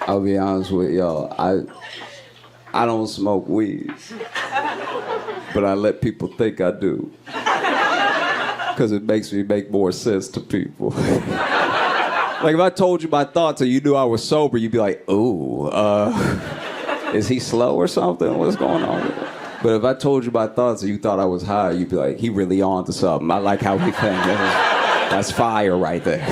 I'll be honest with y'all. I don't smoke weed, but I let people think I do, because it makes me make more sense to people. Like if I told you my thoughts and you knew I was sober, you'd be like, "Ooh, is he slow or something? What's going on?" But if I told you my thoughts and you thought I was high, you'd be like, "He really on to something. I like how he thinks. That's fire right there."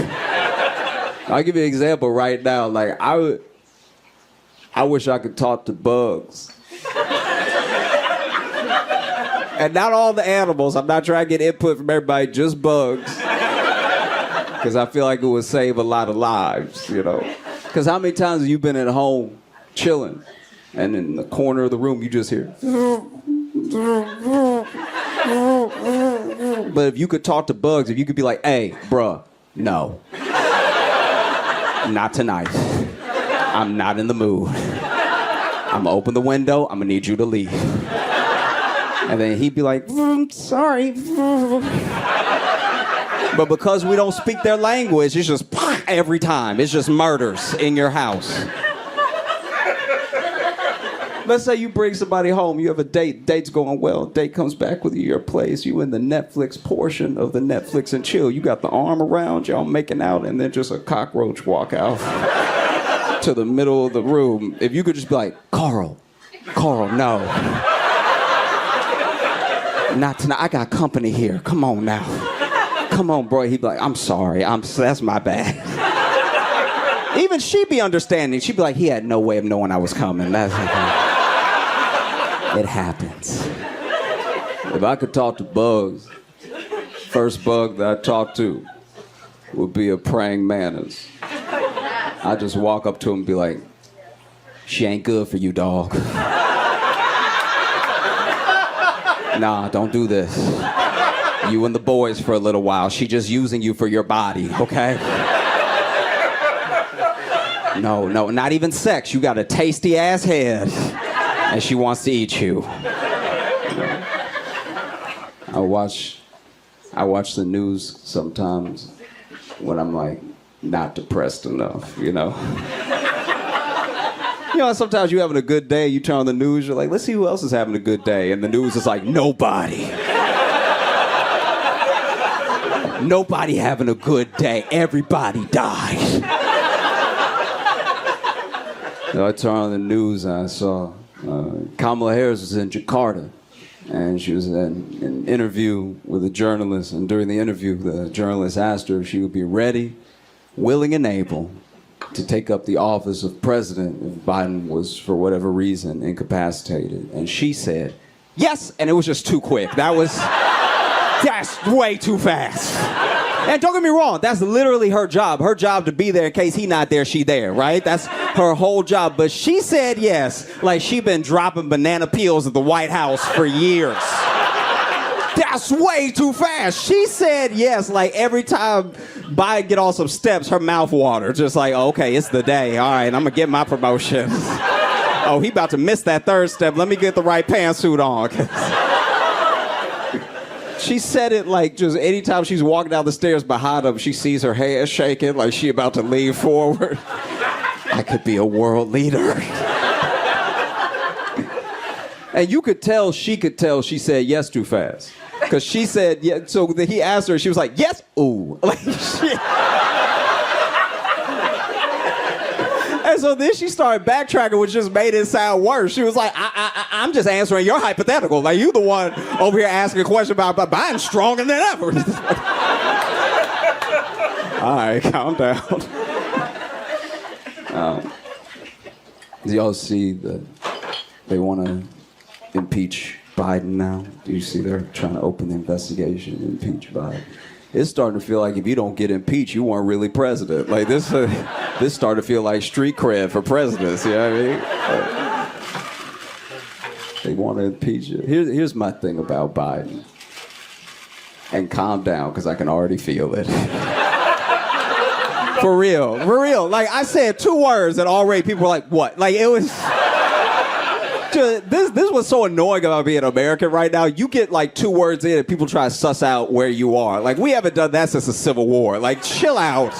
I'll give you an example right now. Like I wish I could talk to bugs. And not all the animals. I'm not trying to get input from everybody, just bugs. Because I feel like it would save a lot of lives, you know. Because how many times have you been at home chilling and in the corner of the room you just hear... But if you could talk to bugs, if you could be like, "Hey, bruh, no. Not tonight. I'm not in the mood. I'm gonna open the window. I'm gonna need you to leave." And then he'd be like, "Sorry." But because we don't speak their language, it's just every time. It's just murders in your house. Let's say you bring somebody home, you have a date, date's going well, date comes back with you to your place, you in the Netflix portion of the Netflix and chill. You got the arm around, y'all making out, and then just a cockroach walk out to the middle of the room. If you could just be like, Carl, no. Not tonight, I got company here, come on now. Come on, bro. He'd be like, "I'm sorry, that's my bad." Even she'd be understanding. She'd be like, "He had no way of knowing I was coming." That's it happens. If I could talk to bugs, first bug that I talk to would be a praying mantis. I just walk up to him and be like, "She ain't good for you, dog. Nah, don't do this. You and the boys for a little while. She just using you for your body, okay? No, not even sex. You got a tasty ass head, and she wants to eat you." I watch the news sometimes when I'm like not depressed enough, you know. You know, sometimes you're having a good day, you turn on the news, you're like, let's see who else is having a good day, and the news is like, nobody. Nobody having a good day. Everybody died. So I turned on the news and I saw Kamala Harris was in Jakarta. And she was in an interview with a journalist. And during the interview, the journalist asked her if she would be ready, willing, and able to take up the office of president if Biden was, for whatever reason, incapacitated. And she said, yes, and it was just too quick. That's way too fast. And don't get me wrong, that's literally her job. Her job to be there in case he not there, she there, right? That's her whole job. But she said yes, like she been dropping banana peels at the White House for years. That's way too fast. She said yes, like every time Biden get on some steps, her mouth water. Just like, okay, it's the day. All right, I'm gonna get my promotion. Oh, he about to miss that third step. Let me get the right pantsuit on. She said it like just anytime she's walking down the stairs behind him, she sees her hair shaking like she about to lean forward. I could be a world leader. And you could tell, she said yes too fast. Because she said, yeah, so he asked her, she was like, yes, ooh. Like, shit. And so then she started backtracking, which just made it sound worse. She was like, I'm just answering your hypothetical. Like, you the one over here asking a question about Biden's stronger than ever. All right, calm down. Do y'all see that they want to impeach Biden now? Do you see they're trying to open the investigation and impeach Biden? It's starting to feel like if you don't get impeached, you weren't really president. Like this started to feel like street cred for presidents. You know what I mean? They want to impeach you. Here's my thing about Biden. And calm down, because I can already feel it. For real. Like I said 2 words and already people were like, what? Like it was. This was so annoying about being American right now. You get like 2 words in and people try to suss out where you are. Like we haven't done that since the Civil War. Like chill out.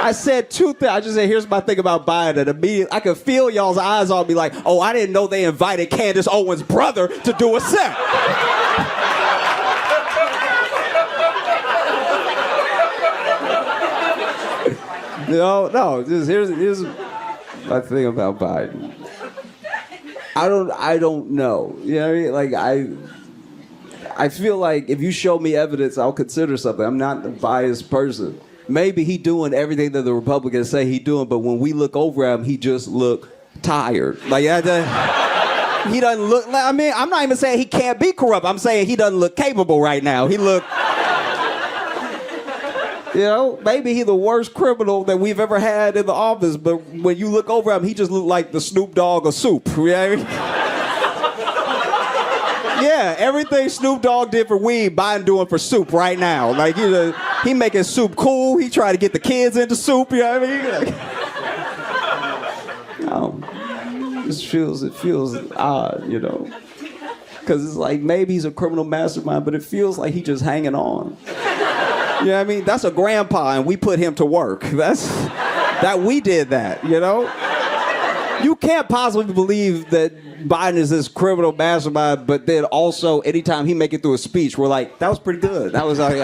I said two things. I just said, here's my thing about Biden. Immediately, I could feel y'all's eyes on me like, oh, I didn't know they invited Candace Owens' brother to do a set. No. Here's my thing about Biden. I don't know. You know what I mean? Like, I feel like if you show me evidence, I'll consider something. I'm not a biased person. Maybe he doing everything that the Republicans say he doing, but when we look over at him, he just look tired. Like, he doesn't look, I mean, I'm not even saying he can't be corrupt. I'm saying he doesn't look capable right now. He look, you know, maybe he's the worst criminal that we've ever had in the office, but when you look over at him, he just look like the Snoop Dogg of soup. You know what I mean? Yeah, everything Snoop Dogg did for weed, Biden doing for soup right now. Like, he making soup cool. He trying to get the kids into soup, you know what I mean? Like, it feels odd, you know? Because it's like, maybe he's a criminal mastermind, but it feels like he just hanging on. You know what I mean? That's a grandpa, and we put him to work. That we did that, you know? You can't possibly believe that Biden is this criminal mastermind, but then also anytime he make it through a speech, we're like, that was pretty good. That was like,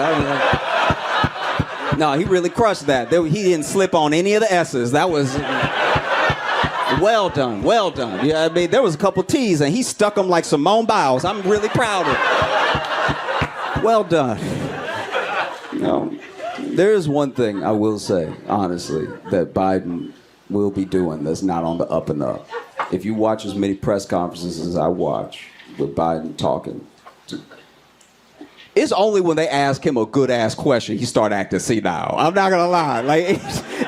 no, he really crushed that. He didn't slip on any of the S's. That was well done. Yeah, I mean, there was a couple T's, and he stuck them like Simone Biles. I'm really proud of it. Well done. You know, there is one thing I will say, honestly, that Biden will be doing that's not on the up and up. If you watch as many press conferences as I watch with Biden talking, it's only when they ask him a good-ass question he start acting senile. I'm not gonna lie. Like,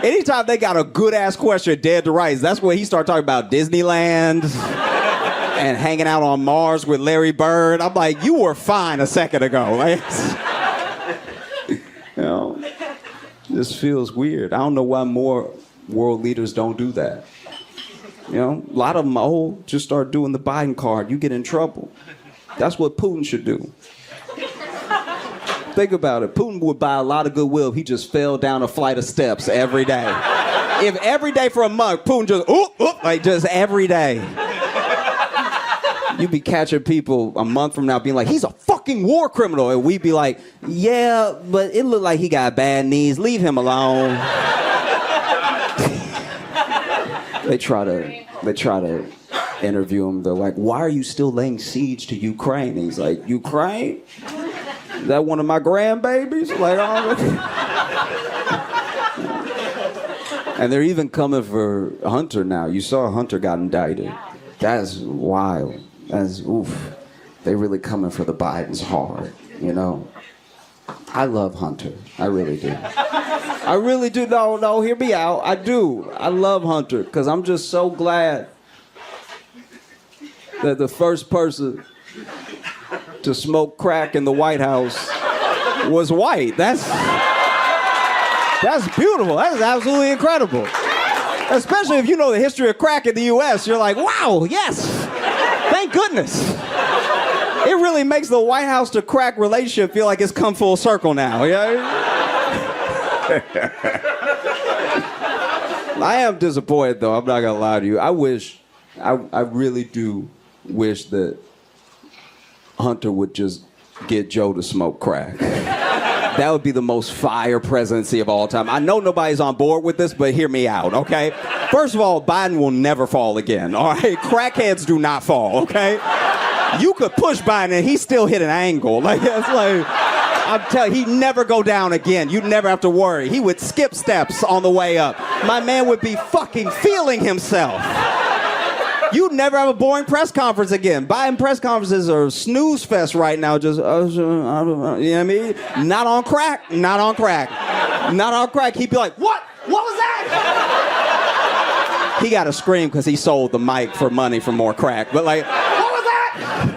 anytime they got a good-ass question dead to rights, that's when he start talking about Disneyland and hanging out on Mars with Larry Bird. I'm like, you were fine a second ago. Like, you know, this feels weird. I don't know why more world leaders don't do that. You know, a lot of them just start doing the Biden card. You get in trouble. That's what Putin should do. Think about it. Putin would buy a lot of goodwill if he just fell down a flight of steps every day. If every day for a month, Putin just, like just every day. You'd be catching people a month from now being like, he's a fucking war criminal. And we'd be like, yeah, but it looked like he got bad knees. Leave him alone. They try to interview him. They're like, why are you still laying siege to Ukraine? And he's like, Ukraine? Is that one of my grandbabies? Like, and they're even coming for Hunter now. You saw Hunter got indicted. That's wild. That's oof. They really coming for the Bidens hard, you know? I love Hunter. I really do. I really do. No, hear me out. I do. I love Hunter because I'm just so glad that the first person to smoke crack in the White House was white. That's beautiful. That is absolutely incredible. Especially if you know the history of crack in the U.S. You're like, wow, yes. Thank goodness. It really makes the White House to crack relationship feel like it's come full circle now. Yeah. I am disappointed, though. I'm not gonna lie to you. I really do wish that Hunter would just get Joe to smoke crack. That would be the most fire presidency of all time. I know nobody's on board with this, but hear me out, okay? First of all, Biden will never fall again, all right? Crackheads do not fall, okay? You could push Biden and he still hit an angle. Like, it's like, I'm telling you, he'd never go down again. You'd never have to worry. He would skip steps on the way up. My man would be fucking feeling himself. You'd never have a boring press conference again. Biden press conferences are snooze fest right now. Just, you know what I mean? Not on crack. Not on crack. Not on crack. He'd be like, what? What was that? He got to scream because he sold the mic for money for more crack. But like, what was that?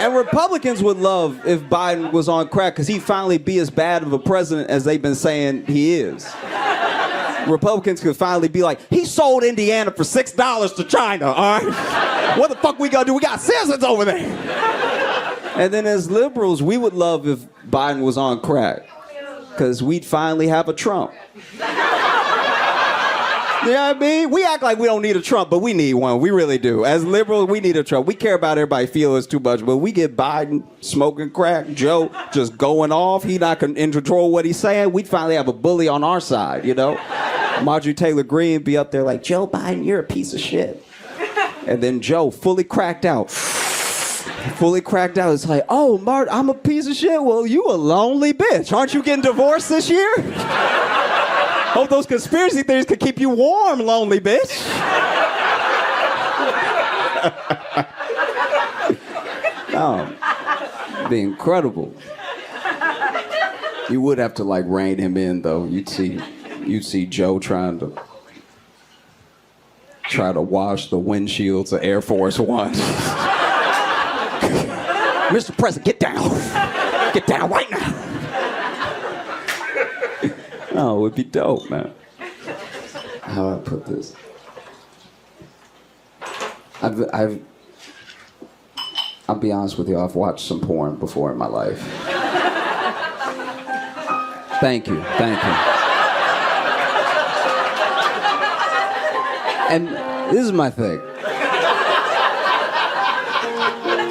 And Republicans would love if Biden was on crack because he'd finally be as bad of a president as they've been saying he is. Republicans could finally be like, he sold Indiana for $6 to China, all right? What the fuck we gonna do? We got citizens over there. And then as liberals, we would love if Biden was on crack. Because we'd finally have a Trump. You know what I mean? We act like we don't need a Trump, but we need one. We really do. As liberals, we need a Trump. We care about everybody feeling us too much, but we get Biden smoking crack, Joe just going off. He not in control of what he's saying. We'd finally have a bully on our side, you know? Marjorie Taylor Greene be up there like, Joe Biden, you're a piece of shit. And then Joe, fully cracked out. Fully cracked out. It's like, oh, Mart, I'm a piece of shit. Well, you a lonely bitch. Aren't you getting divorced this year? Hope those conspiracy theories could keep you warm, lonely bitch. No, it'd be incredible. You would have to like rein him in, though. You'd see Joe try to wash the windshields of Air Force One. Mr. President, get down. Get down right now. Oh, it would be dope, man. How do I put this? I'll be honest with you, I've watched some porn before in my life. Thank you. And this is my thing.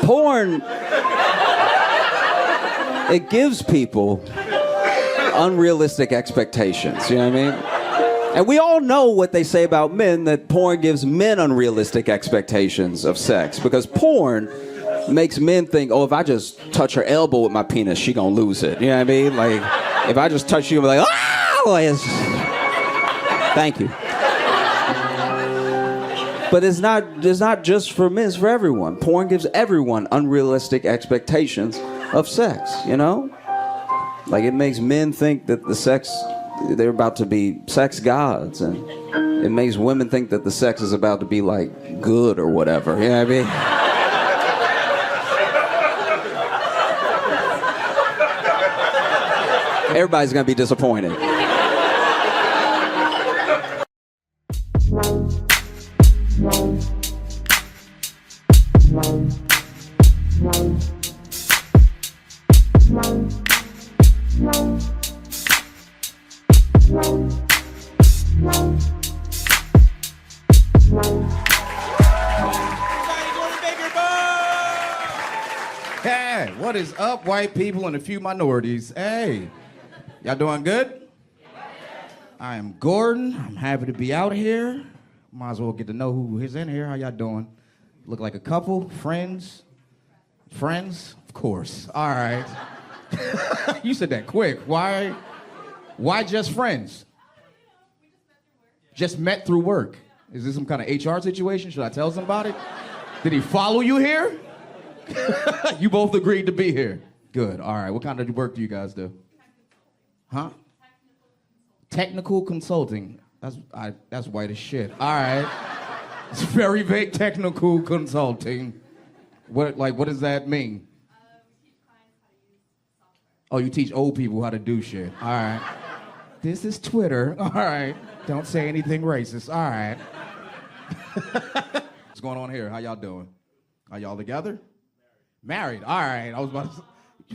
Porn, it gives people unrealistic expectations, you know what I mean? And we all know what they say about men, that porn gives men unrealistic expectations of sex, because porn makes men think, oh, if I just touch her elbow with my penis, she gonna lose it, you know what I mean? Like, if I just touch you, I'm like, ah! Like, thank you. But it's not just for men, it's for everyone. Porn gives everyone unrealistic expectations of sex, you know? Like, it makes men think that they're about to be sex gods, and it makes women think that the sex is about to be, like, good or whatever, you know what I mean? Everybody's gonna be disappointed. Hey, what is up, white people and a few minorities? Hey, y'all doing good? I am Gordon. I'm happy to be out here. Might as well get to know who is in here. How y'all doing? Look like a couple? Friends? Friends? Of course. All right. You said that quick. Why just friends? Just met through work. Is this some kind of HR situation? Should I tell somebody? Did he follow you here? You both agreed to be here. Good. All right. What kind of work do you guys do? Huh? Technical consulting. That's white as shit. All right. It's very vague. Technical consulting. What does that mean? Oh, you teach old people how to do shit. All right. This is Twitter. All right. Don't say anything racist. All right. What's going on here? How y'all doing? Are y'all together? Married. All right. I was about to say,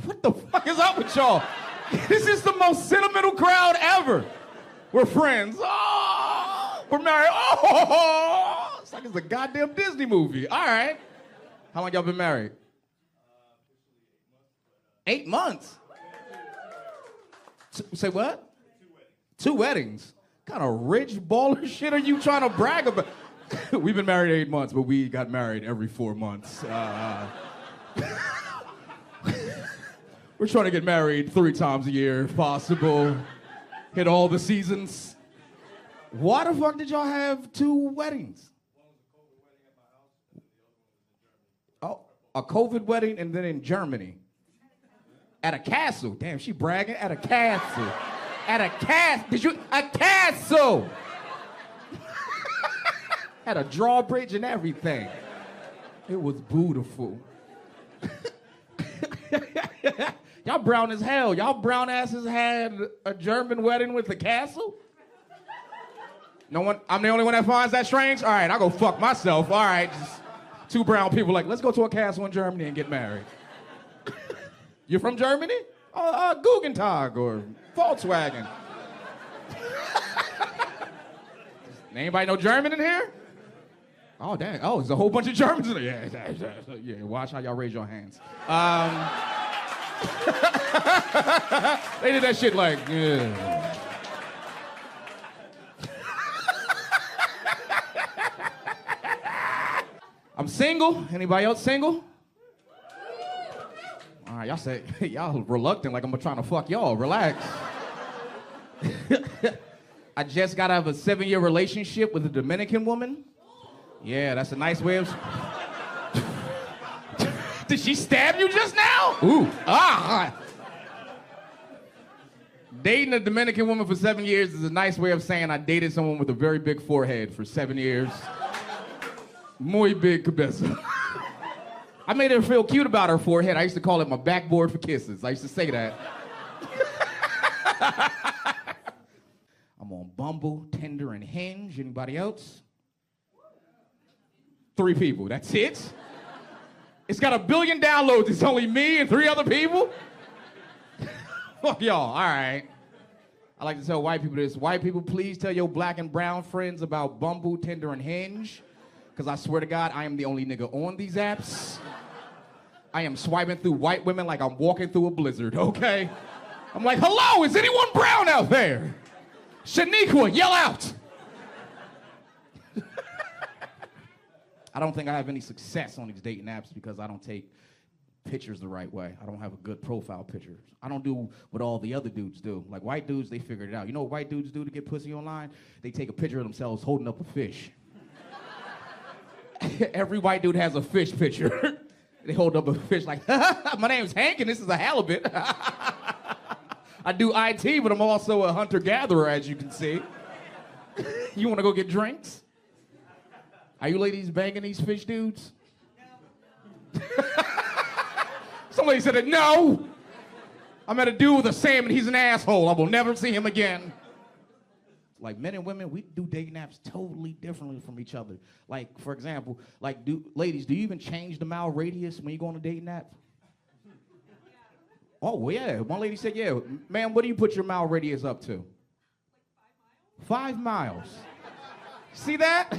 what the fuck is up with y'all? This is the most sentimental crowd ever. We're friends. Oh, we're married. Oh, it's like it's a goddamn Disney movie. All right. How long y'all been married? 8 months. Say what? 2 weddings. What kind of rich baller shit are you trying to brag about? We've been married 8 months, but we got married every 4 months. We're trying to get married 3 times a year if possible. Hit all the seasons. Why the fuck did y'all have 2 weddings? Oh, a COVID wedding and then in Germany. At a castle. Damn, she bragging. At a castle. At a castle. A castle! Had a drawbridge and everything. It was beautiful. Y'all brown as hell. Y'all brown asses had a German wedding with a castle? No one, I'm the only one that finds that strange? All right, I'll go fuck myself. All right, just 2 brown people like, let's go to a castle in Germany and get married. You're from Germany? Gugentag or Volkswagen. Anybody know German in here? Oh, dang. Oh, there's a whole bunch of Germans in there. Yeah, watch how y'all raise your hands. They did that shit like, yeah. I'm single. Anybody else single? All right, y'all say, y'all reluctant like I'm trying to fuck y'all. Relax. I just got out of a 7-year relationship with a Dominican woman. Yeah, that's a nice way of... Did she stab you just now? Ooh. Ah. Dating a Dominican woman for 7 years is a nice way of saying I dated someone with a very big forehead for 7 years. Muy big cabeza. I made her feel cute about her forehead. I used to call it my backboard for kisses. I used to say that. I'm on Bumble, Tinder, and Hinge. Anybody else? 3 people, that's it? It's got 1 billion downloads. It's only me and 3 other people? Fuck y'all, all right. I like to tell white people this. White people, please tell your black and brown friends about Bumble, Tinder, and Hinge. Because I swear to God, I am the only nigga on these apps. I am swiping through white women like I'm walking through a blizzard, okay? I'm like, hello, is anyone brown out there? Shaniqua, yell out. I don't think I have any success on these dating apps because I don't take pictures the right way. I don't have a good profile picture. I don't do what all the other dudes do. Like white dudes, they figured it out. You know what white dudes do to get pussy online? They take a picture of themselves holding up a fish. Every white dude has a fish picture. They hold up a fish like, my name's Hank and this is a halibut. I do IT, but I'm also a hunter-gatherer, as you can see. You want to go get drinks? Are you ladies banging these fish dudes? No. Somebody said it, no. I met a dude with a salmon, he's an asshole. I will never see him again. Like men and women, we do dating apps totally differently from each other. Like, for example, like, ladies, do you even change the mile radius when you go on a dating app? Oh, well, yeah. One lady said, yeah. Ma'am, what do you put your mile radius up to? Like 5 miles. 5 miles. See that?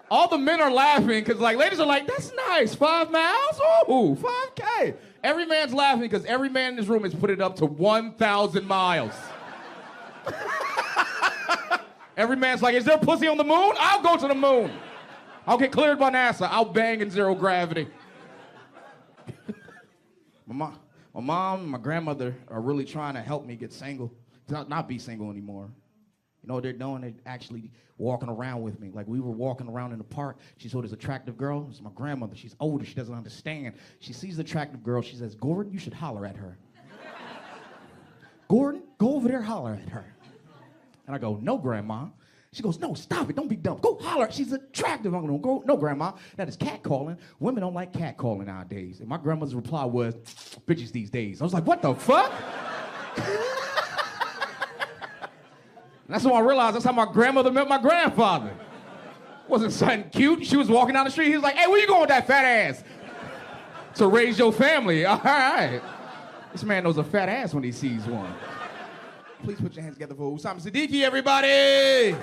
All the men are laughing because, like, ladies are like, that's nice. 5 miles? Ooh, 5K. Every man's laughing because every man in this room has put it up to 1,000 miles. Every man's like, is there pussy on the moon? I'll go to the moon. I'll get cleared by NASA. I'll bang in 0 gravity. My mom and my grandmother are really trying to help me get single. Not be single anymore. You know what they're doing? They're actually walking around with me. Like we were walking around in the park. She saw this attractive girl. It's my grandmother. She's older. She doesn't understand. She sees the attractive girl. She says, Gordon, you should holler at her. Gordon, go over there, holler at her. And I go, no, Grandma. She goes, no, stop it. Don't be dumb. Go holler. She's attractive. I'm going to go, no, Grandma. That is catcalling. Women don't like catcalling nowadays. And my grandmother's reply was, bitches these days. I was like, what the fuck? And that's when I realized that's how my grandmother met my grandfather. Wasn't something cute. She was walking down the street. He was like, hey, where you going with that fat ass? To raise your family. All right. This man knows a fat ass when he sees one. Please put your hands together for Usama Siddiqui, everybody!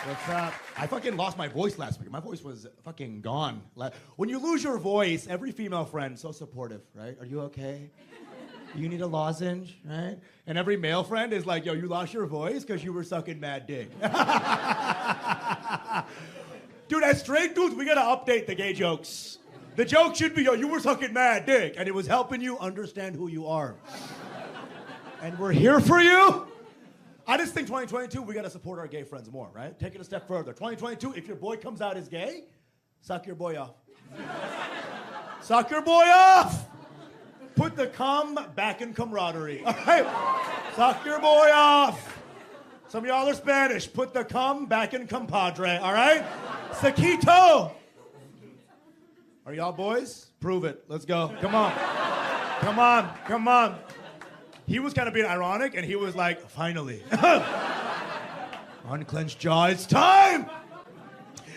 What's up? I fucking lost my voice last week. My voice was fucking gone. When you lose your voice, every female friend, so supportive, right? Are you okay? You need a lozenge, right? And every male friend is like, yo, you lost your voice because you were sucking mad dick. Dude, as straight dudes, we gotta update the gay jokes. The joke should be, yo, you were sucking mad dick, and it was helping you understand who you are. And we're here for you. I just think 2022, we gotta support our gay friends more, right? Take it a step further. 2022, if your boy comes out as gay, suck your boy off. Suck your boy off! Put the cum back in camaraderie, all right? Suck your boy off. Some of y'all are Spanish. Put the cum back in compadre, all right? Saquito. Are y'all boys? Prove it. Let's go. Come on. Come on. Come on. He was kind of being ironic, and he was like, finally. Unclenched jaw, it's time!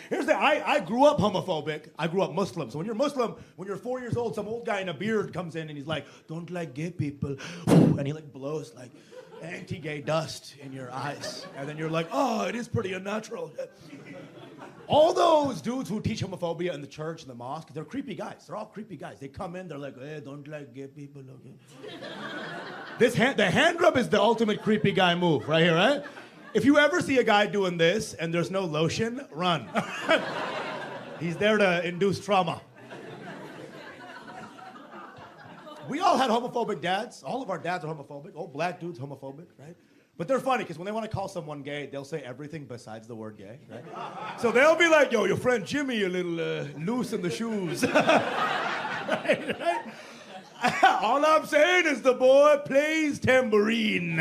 Here's the I grew up homophobic. I grew up Muslim. So when you're Muslim, when you're 4 years old, some old guy in a beard comes in and he's like, don't like gay people. And he like blows like anti-gay dust in your eyes. And then you're like, oh, it is pretty unnatural. All those dudes who teach homophobia in the church and the mosque, they're creepy guys. They're all creepy guys. They come in, they're like, hey, don't like gay people, okay? The hand rub is the ultimate creepy guy move right here, right? If you ever see a guy doing this and there's no lotion, run. He's there to induce trauma. We all had homophobic dads. All of our dads are homophobic. Old black dudes homophobic, right? But they're funny because when they want to call someone gay, they'll say everything besides the word gay, right? So they'll be like, yo, your friend Jimmy a little loose in the shoes. right? All I'm saying is the boy plays tambourine.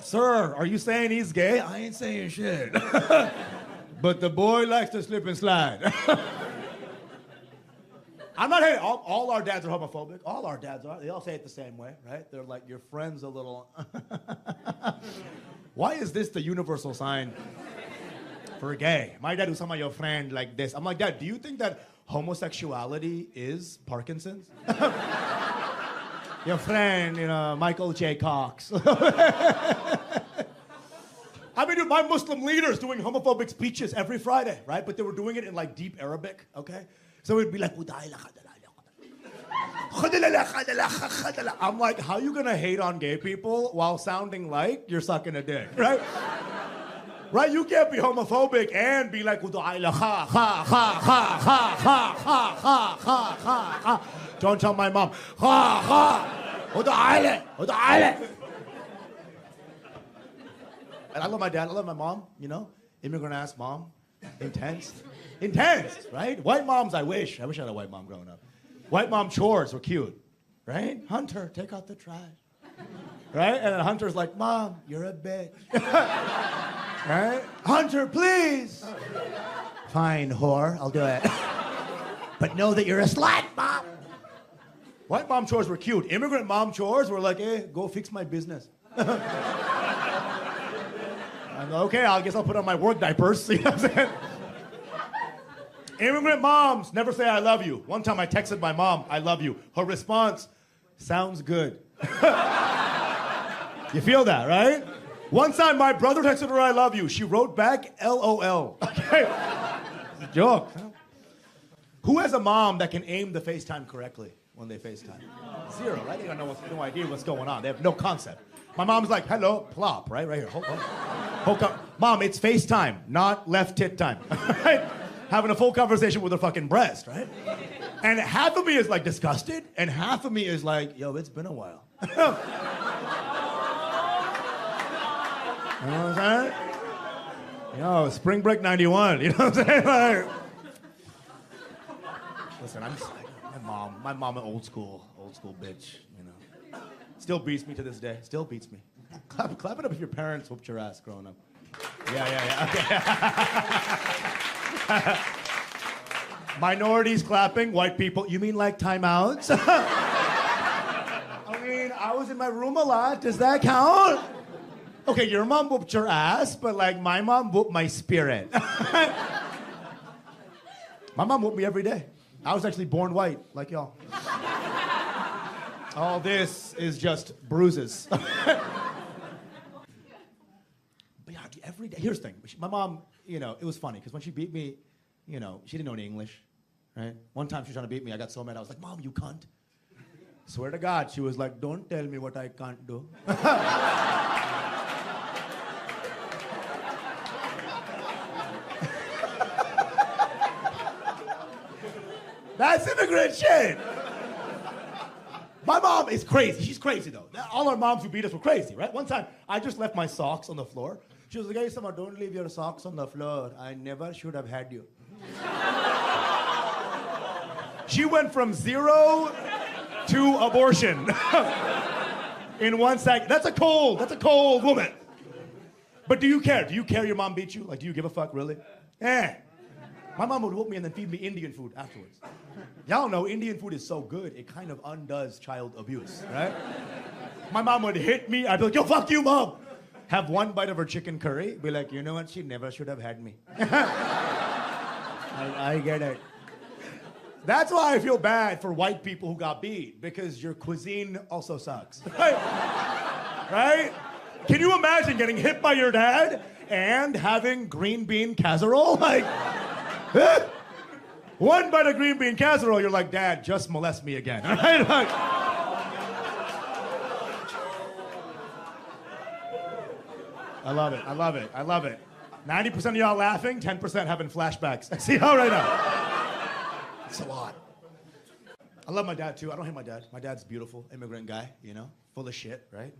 Sir, are you saying he's gay? I ain't saying shit. But the boy likes to slip and slide. I'm not hating. All our dads are homophobic. All our dads are. They all say it the same way, right? They're like, your friend's a little... Why is this the universal sign for gay? My dad was talking about your friend like this. I'm like, Dad, do you think that homosexuality is Parkinson's? Your friend, Michael J. Cox. I mean, dude, my Muslim leader's doing homophobic speeches every Friday, right? But they were doing it in like deep Arabic, okay? So it'd be like, I'm like, how you gonna hate on gay people while sounding like you're sucking a dick, right? Right? You can't be homophobic and be like, don't tell my mom. And I love my dad, I love my mom, immigrant ass mom, intense, right? White moms, I wish I had a white mom growing up. White mom chores were cute, right? Hunter, take out the trash, right? And then Hunter's like, Mom, you're a bitch, right? Hunter, please. Fine, whore, I'll do it. But know that you're a slut, Mom. White mom chores were cute. Immigrant mom chores were like, hey, go fix my business. I'm like, okay, I guess I'll put on my work diapers. You know what I'm saying? Immigrant moms never say I love you. One time I texted my mom, I love you. Her response, sounds good. You feel that, right? One time my brother texted her, I love you. She wrote back, LOL. Okay? It's a joke. Who has a mom that can aim the FaceTime correctly when they FaceTime? Zero, right? They got no idea what's going on. They have no concept. My mom's like, hello, plop, right? Right here. Hold Mom, it's FaceTime, not left tit time. Right? Having a full conversation with her fucking breast, right? And half of me is like disgusted, and half of me is like, yo, it's been a while. You know what I'm saying? Yo, spring break 91, you know what I'm saying? Like, listen, my mom an old school bitch, Still beats me to this day, still beats me. Clap it up if your parents whooped your ass growing up. Yeah, okay. Minorities clapping, white people, you mean like timeouts? I mean, I was in my room a lot, does that count? Okay, your mom whooped your ass, but like my mom whooped my spirit. My mom whooped me every day. I was actually born white, like y'all. All this is just bruises. But yeah, every day, here's the thing. My mom, it was funny, because when she beat me, she didn't know any English, right? One time she was trying to beat me, I got so mad, I was like, Mom, you cunt. Swear to God, she was like, don't tell me what I can't do. That's immigrant shit. My mom is crazy. She's crazy, though. All our moms who beat us were crazy, right? One time, I just left my socks on the floor. She was like, hey, Sama, don't leave your socks on the floor. I never should have had you. She went from 0 to abortion in 1 second. That's a cold woman. But do you care? Do you care your mom beat you? Like, do you give a fuck, really? Eh. My mom would whoop me and then feed me Indian food afterwards. Y'all know Indian food is so good, it kind of undoes child abuse, right? My mom would hit me, I'd be like, yo, fuck you, Mom. have one bite of her chicken curry, be like, you know what? She never should have had me. I get it. That's why I feel bad for white people who got beat, because your cuisine also sucks. Right? Right? Can you imagine getting hit by your dad and having green bean casserole? Like, one bite of green bean casserole, you're like, Dad, just molest me again. All right? Like, I love it. I love it. I love it. 90% of y'all laughing, 10% having flashbacks. I see how right now. It's a lot. I love my dad too. I don't hate my dad. My dad's a beautiful immigrant guy, you know, full of shit, right?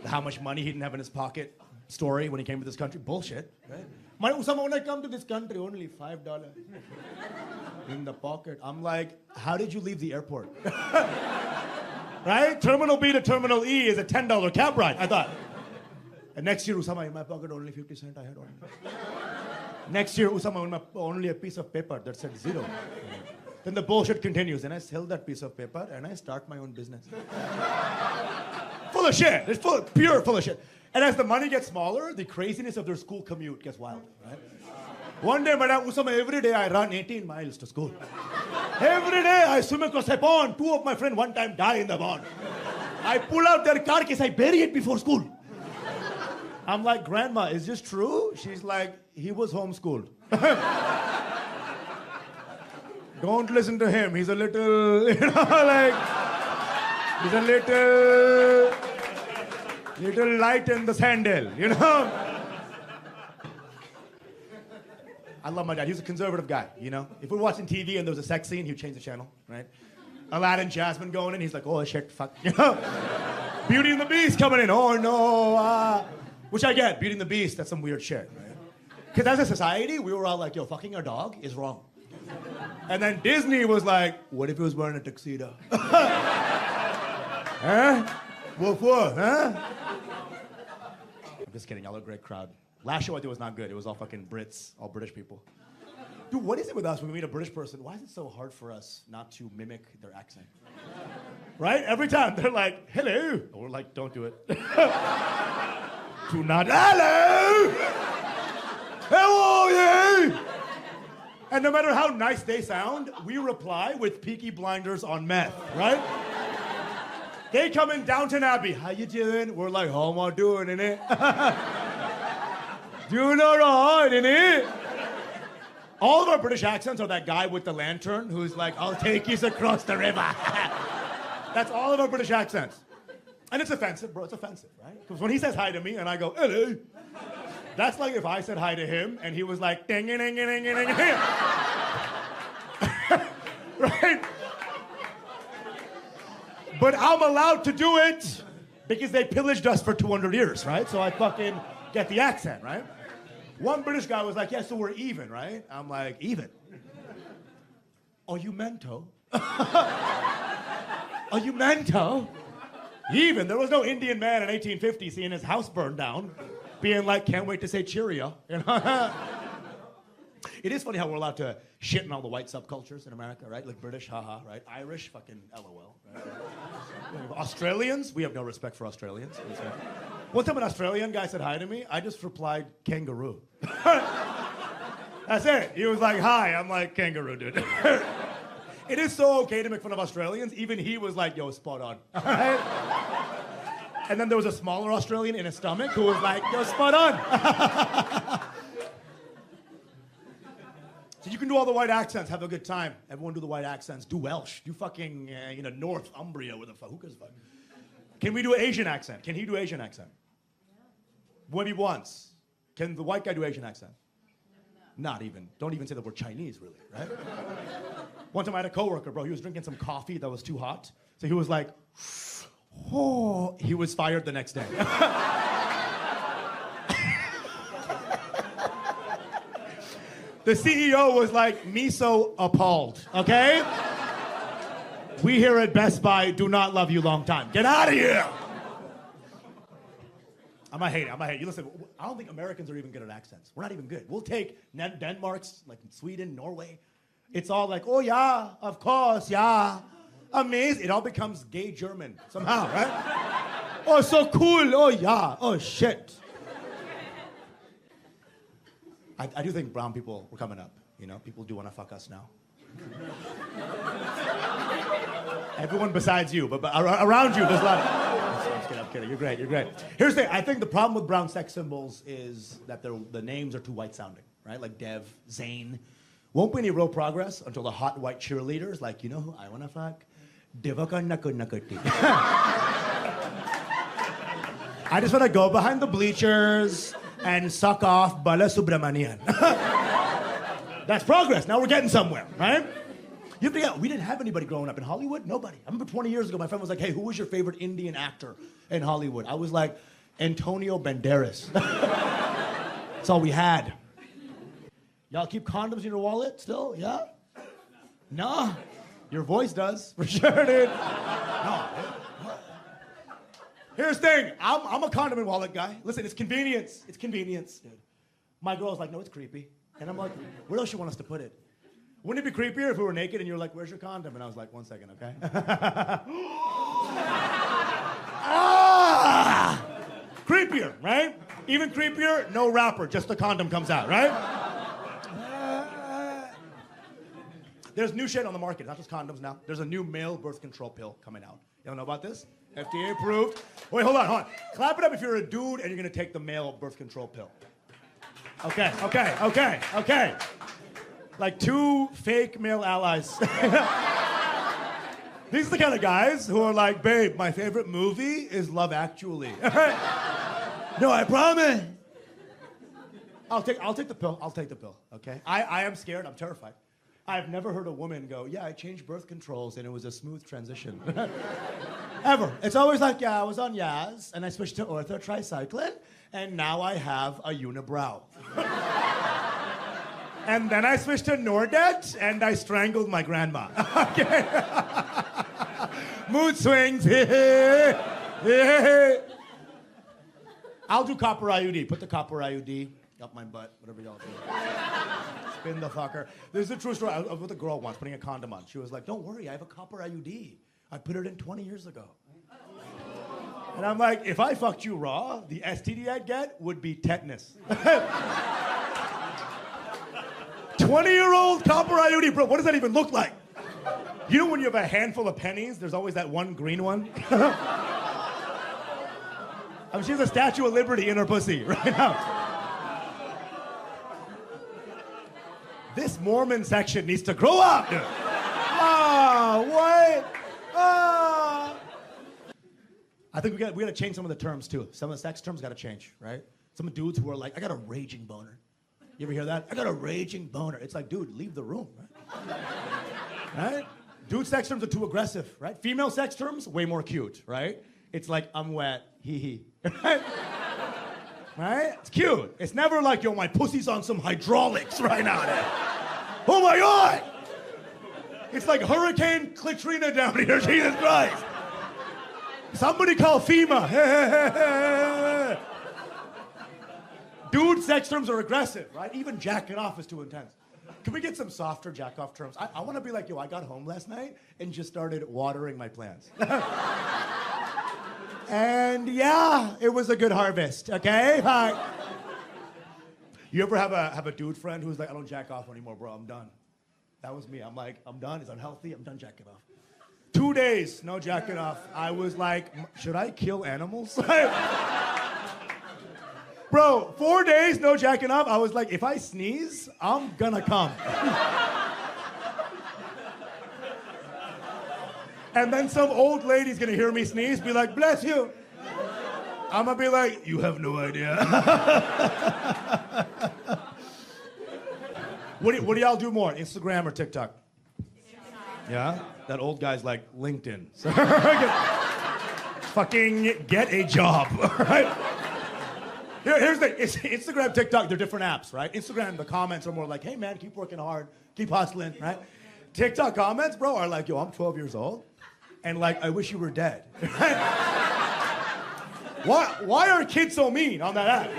How much money he didn't have in his pocket story when he came to this country. Bullshit, right? When I come to this country, only $5 in the pocket. I'm like, how did you leave the airport? Right? Terminal B to Terminal E is a $10 cab ride, I thought. And next year, Usama, in my pocket, only 50 cents I had on. Next year, Usama, only a piece of paper that said 0. Then the bullshit continues, and I sell that piece of paper, and I start my own business. Full of shit. It's pure full of shit. And as the money gets smaller, the craziness of their school commute gets wild, right? One day, Madam Usama, every day I run 18 miles to school. Every day I swim across a pond. 2 of my friends one time die in the pond. I pull out their car case, I bury it before school. I'm like, Grandma, is this true? She's like, he was homeschooled. Don't listen to him. He's a little, you know, like, he's a little light in the sandal, you know? I love my dad. He's a conservative guy, you know? If we're watching TV and there's a sex scene, he'd change the channel, right? Aladdin, Jasmine going in, he's like, oh shit, fuck, you know? Beauty and the Beast coming in, oh no, which I get, Beauty and the Beast, that's some weird shit, right? Because as a society, we were all like, yo, fucking our dog is wrong. And then Disney was like, what if he was wearing a tuxedo? Huh? Woof woof, huh? I'm just kidding, y'all are a great crowd. Last show I did was not good. It was all fucking Brits, all British people. Dude, what is it with us when we meet a British person? Why is it so hard for us not to mimic their accent? Right? Every time they're like, hello. And we're like, don't do it. Do not, hello! How are you? And no matter how nice they sound, we reply with Peaky Blinders on meth, right? They come in Downton Abbey. How you doing? We're like, how am I doing, innit? Doing all right, innit? All of our British accents are that guy with the lantern who's like, I'll take you across the river. That's all of our British accents. And it's offensive, bro. It's offensive, right? Because when he says hi to me and I go, hello, that's like if I said hi to him and he was like, ding, ding, ding, ding, ding, ding. Right? But I'm allowed to do it because they pillaged us for 200 years, right? So I fucking get the accent, right? One British guy was like, yeah, so we're even, right? I'm like, even? Are you mento? Are you mento? Even. There was no Indian man in 1850 seeing his house burned down, being like, can't wait to say cheerio. You know? It is funny how we're allowed to shit in all the white subcultures in America, right? Like British, haha, right? Irish, fucking LOL. Right? Australians, we have no respect for Australians. One time an Australian guy said hi to me, I just replied, kangaroo. That's it. He was like, hi. I'm like, kangaroo, dude. It is so okay to make fun of Australians. Even he was like, yo, spot on. Right? And then there was a smaller Australian in his stomach who was like, yo, spot on. So you can do all the white accents, have a good time. Everyone do the white accents. Do Welsh. Do fucking, Northumbria with a fuck. Who gives a fuck? Can we do an Asian accent? Can he do Asian accent? Yeah. Maybe once. Can the white guy do Asian accent? No. Not even. Don't even say the word Chinese, really, right? One time I had a coworker, bro. He was drinking some coffee that was too hot. So he was like, oh. He was fired the next day. The CEO was like, me so appalled, okay? We here at Best Buy do not love you long time. Get out of here! I'm gonna hate it. You listen, I don't think Americans are even good at accents. We're not even good. We'll take Denmark's, like Sweden, Norway. It's all like, oh yeah, of course, yeah. Amazing. It all becomes gay German somehow, right? Oh, so cool. Oh yeah. Oh shit. I do think brown people were coming up. You know, people do want to fuck us now. Everyone besides you, but around you, there's a lot of... I'm kidding. You're great. Here's the thing. I think the problem with brown sex symbols is that the names are too white sounding, right? Like Dev, Zane. Won't be any real progress until the hot white cheerleaders, like, you know who I want to fuck? Devaka. I just want to go behind the bleachers and suck off Bala Subramanian. That's progress. Now we're getting somewhere, right? You forget, we didn't have anybody growing up in Hollywood. Nobody. I remember 20 years ago, my friend was like, hey, who was your favorite Indian actor in Hollywood? I was like, Antonio Banderas. That's all we had. Y'all keep condoms in your wallet still? Yeah? No. Your voice does. For sure, dude. No. Here's the thing. I'm a condom and wallet guy. Listen, it's convenience. It's convenience, dude. My girl's like, no, it's creepy. And I'm like, where else you want us to put it? Wouldn't it be creepier if we were naked and you were like, where's your condom? And I was like, 1 second, okay? Ah! Creepier, right? Even creepier, no wrapper, just the condom comes out, right? There's new shit on the market, not just condoms now. There's a new male birth control pill coming out. You don't know about this? FDA approved. Wait, hold on. Clap it up if you're a dude and you're gonna take the male birth control pill. Okay. Like 2 fake male allies. These are the kind of guys who are like, babe, my favorite movie is Love Actually. No, I promise. I'll take the pill. I'll take the pill, okay? I am scared. I'm terrified. I've never heard a woman go, yeah, I changed birth controls and it was a smooth transition. Ever. It's always like, yeah, I was on Yaz and I switched to orthotricycline and now I have a unibrow. And then I switched to Nordet and I strangled my grandma. Okay. Mood swings. I'll do copper IUD. Put the copper IUD up my butt, whatever y'all do. Spin the fucker. There's a true story. I was with a girl once putting a condom on. She was like, don't worry, I have a copper IUD. I put it in 20 years ago. And I'm like, if I fucked you raw, the STD I'd get would be tetanus. 20-year-old copper IUD, bro, what does that even look like? You know when you have a handful of pennies, there's always that one green one? I mean, she has a Statue of Liberty in her pussy right now. This Mormon section needs to grow up, dude. What? I think we gotta change some of the terms too. Some of the sex terms gotta change, right? Some dudes who are like, I got a raging boner. You ever hear that? I got a raging boner. It's like, dude, leave the room, right? Right? Dude sex terms are too aggressive, right? Female sex terms, way more cute, right? It's like, I'm wet, hee hee. Right? Right? It's cute. It's never like, yo, my pussy's on some hydraulics right now. Oh my God! It's like Hurricane Katrina down here, Jesus Christ. Somebody call FEMA. Dude sex terms are aggressive, right? Even jacking off is too intense. Can we get some softer jack off terms? I want to be like, yo, I got home last night and just started watering my plants. And yeah, it was a good harvest, okay? You ever have a dude friend who's like, I don't jack off anymore, bro, I'm done. That was me. I'm like, I'm done, it's unhealthy, I'm done jacking off. 2 days, no jacking off. I was like, should I kill animals? Bro, 4 days, no jacking off. I was like, if I sneeze, I'm gonna come. And then some old lady's gonna hear me sneeze, be like, bless you. I'm gonna be like, you have no idea. What do y'all do more, Instagram or TikTok? Yeah? That old guy's like, LinkedIn. Fucking get a job, right? Here's the thing, Instagram, TikTok, they're different apps, right? Instagram, the comments are more like, hey man, keep working hard, keep hustling, right? TikTok comments, bro, are like, yo, I'm 12 years old, and like, I wish you were dead. Why are kids so mean on that app?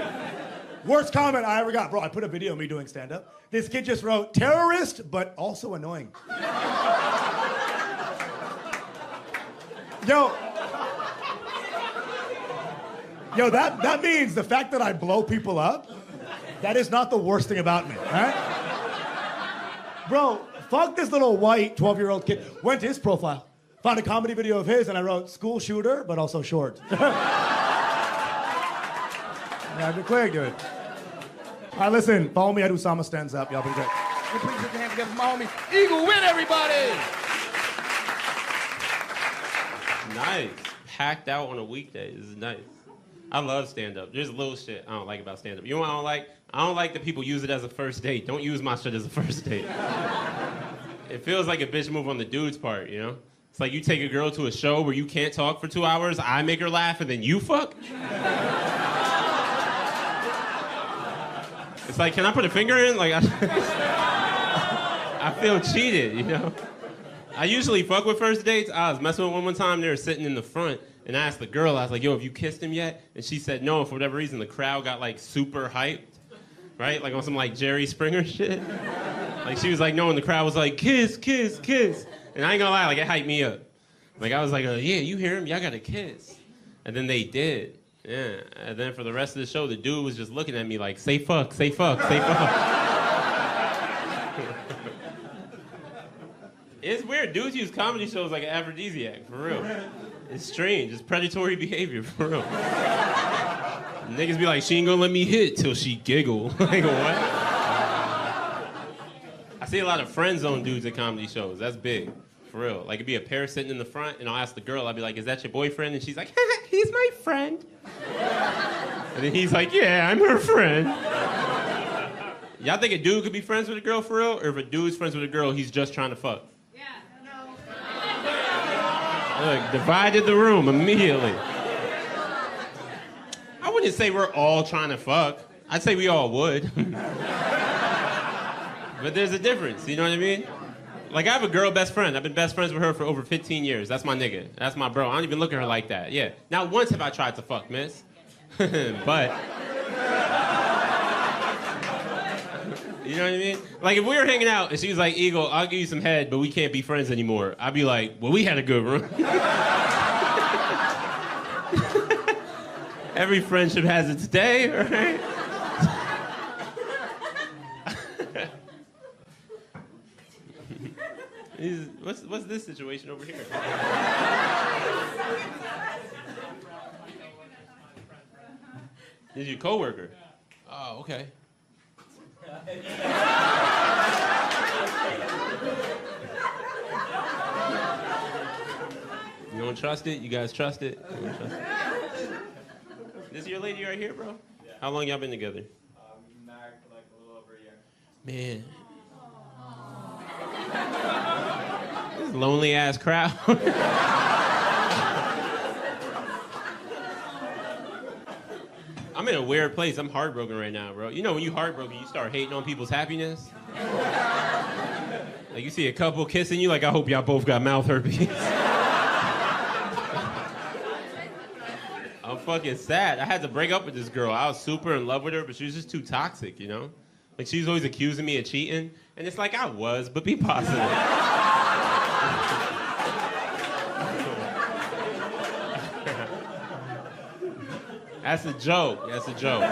Worst comment I ever got, bro, I put a video of me doing stand-up. This kid just wrote, terrorist, but also annoying. Yo, that means the fact that I blow people up That is not the worst thing about me, right? Bro, fuck this little white 12-year-old kid. Went to his profile, found a comedy video of his, and I wrote, school shooter, but also short. Yeah, be quick, dude. All right, listen, follow me at Usama Stands Up. Y'all be great. Please put your hands together for my homie. Eagle, win, everybody! Nice. Packed out on a weekday. This is nice. I love stand-up. There's little shit I don't like about stand-up. You know what I don't like? I don't like that people use it as a first date. Don't use my shit as a first date. It feels like a bitch move on the dude's part, you know? It's like you take a girl to a show where you can't talk for 2 hours, I make her laugh, and then you fuck? It's like, can I put a finger in? Like, I feel cheated, you know? I usually fuck with first dates. I was messing with one time. They were sitting in the front, and I asked the girl, I was like, yo, have you kissed him yet? And she said no, and for whatever reason, the crowd got, like, super hyped, right? Like on some, like, Jerry Springer shit. Like, she was like, no, and the crowd was like, kiss, kiss, kiss. And I ain't gonna lie, like, it hyped me up. Like, I was like, yeah, you hear him? Y'all gotta kiss. And then they did. Yeah, and then for the rest of the show, the dude was just looking at me like, say fuck, say fuck, say fuck. It's weird. Dudes use comedy shows like an aphrodisiac, for real. It's strange. It's predatory behavior, for real. Niggas be like, she ain't gonna let me hit till she giggle. Like, what? I see a lot of friend zone dudes at comedy shows. That's big. For real. Like, it'd be a pair sitting in the front, and I'll ask the girl, I'll be like, is that your boyfriend? And she's like, he's my friend. And then he's like, yeah, I'm her friend. Y'all think a dude could be friends with a girl for real? Or if a dude's friends with a girl, he's just trying to fuck? Yeah, no. Look, divided the room immediately. I wouldn't say we're all trying to fuck. I'd say we all would. But there's a difference, you know what I mean? Like, I have a girl best friend. I've been best friends with her for over 15 years. That's my nigga. That's my bro. I don't even look at her like that. Yeah. Not once have I tried to fuck, miss. But... You know what I mean? Like, if we were hanging out and she was like, Eagle, I'll give you some head, but we can't be friends anymore. I'd be like, well, we had a good run. Every friendship has its day, right? What's this situation over here? This is your coworker. Oh, okay. You don't trust it? You guys trust it? You don't trust it? This is your lady right here, bro? Yeah. How long y'all been together? We've been married for like a little over a year. Man. This lonely ass crowd. I'm in a weird place. I'm heartbroken right now, bro. You know when you heartbroken, you start hating on people's happiness? Like you see a couple kissing you, like I hope y'all both got mouth herpes. I'm fucking sad. I had to break up with this girl. I was super in love with her, but she was just too toxic, you know? Like she was always accusing me of cheating. And it's like I was, but be positive. That's a joke. That's a joke.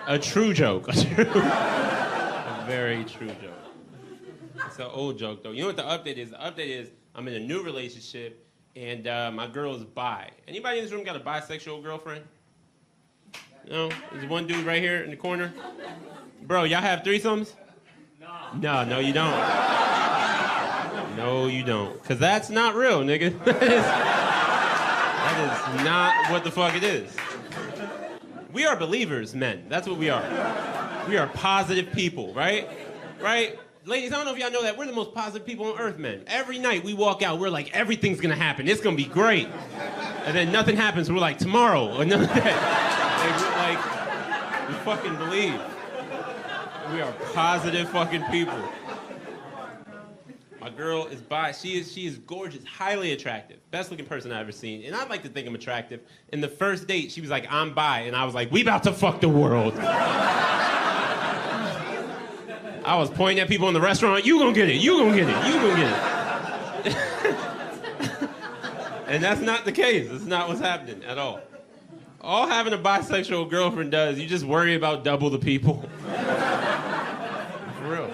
A true joke. A very true joke. It's an old joke, though. You know what the update is? The update is I'm in a new relationship, and my girl is bi. Anybody in this room got a bisexual girlfriend? No? There's one dude right here in the corner. Bro, y'all have threesomes? No. No, you don't. No, you don't. Because that's not real, nigga. That is not what the fuck it is. We are believers, men. That's what we are. We are positive people, right? Right? Ladies, I don't know if y'all know that. We're the most positive people on earth, men. Every night we walk out, we're like, everything's gonna happen. It's gonna be great. And then nothing happens. We're like, tomorrow, another day. Like, we fucking believe. We are positive fucking people. My girl is bi. She is gorgeous, highly attractive. Best looking person I've ever seen. And I'd like to think I'm attractive. In the first date, she was like, I'm bi. And I was like, we about to fuck the world. I was pointing at people in the restaurant, you gonna get it, you gonna get it, you gonna get it. And that's not the case. That's not what's happening at all. All having a bisexual girlfriend does, you just worry about double the people. For real.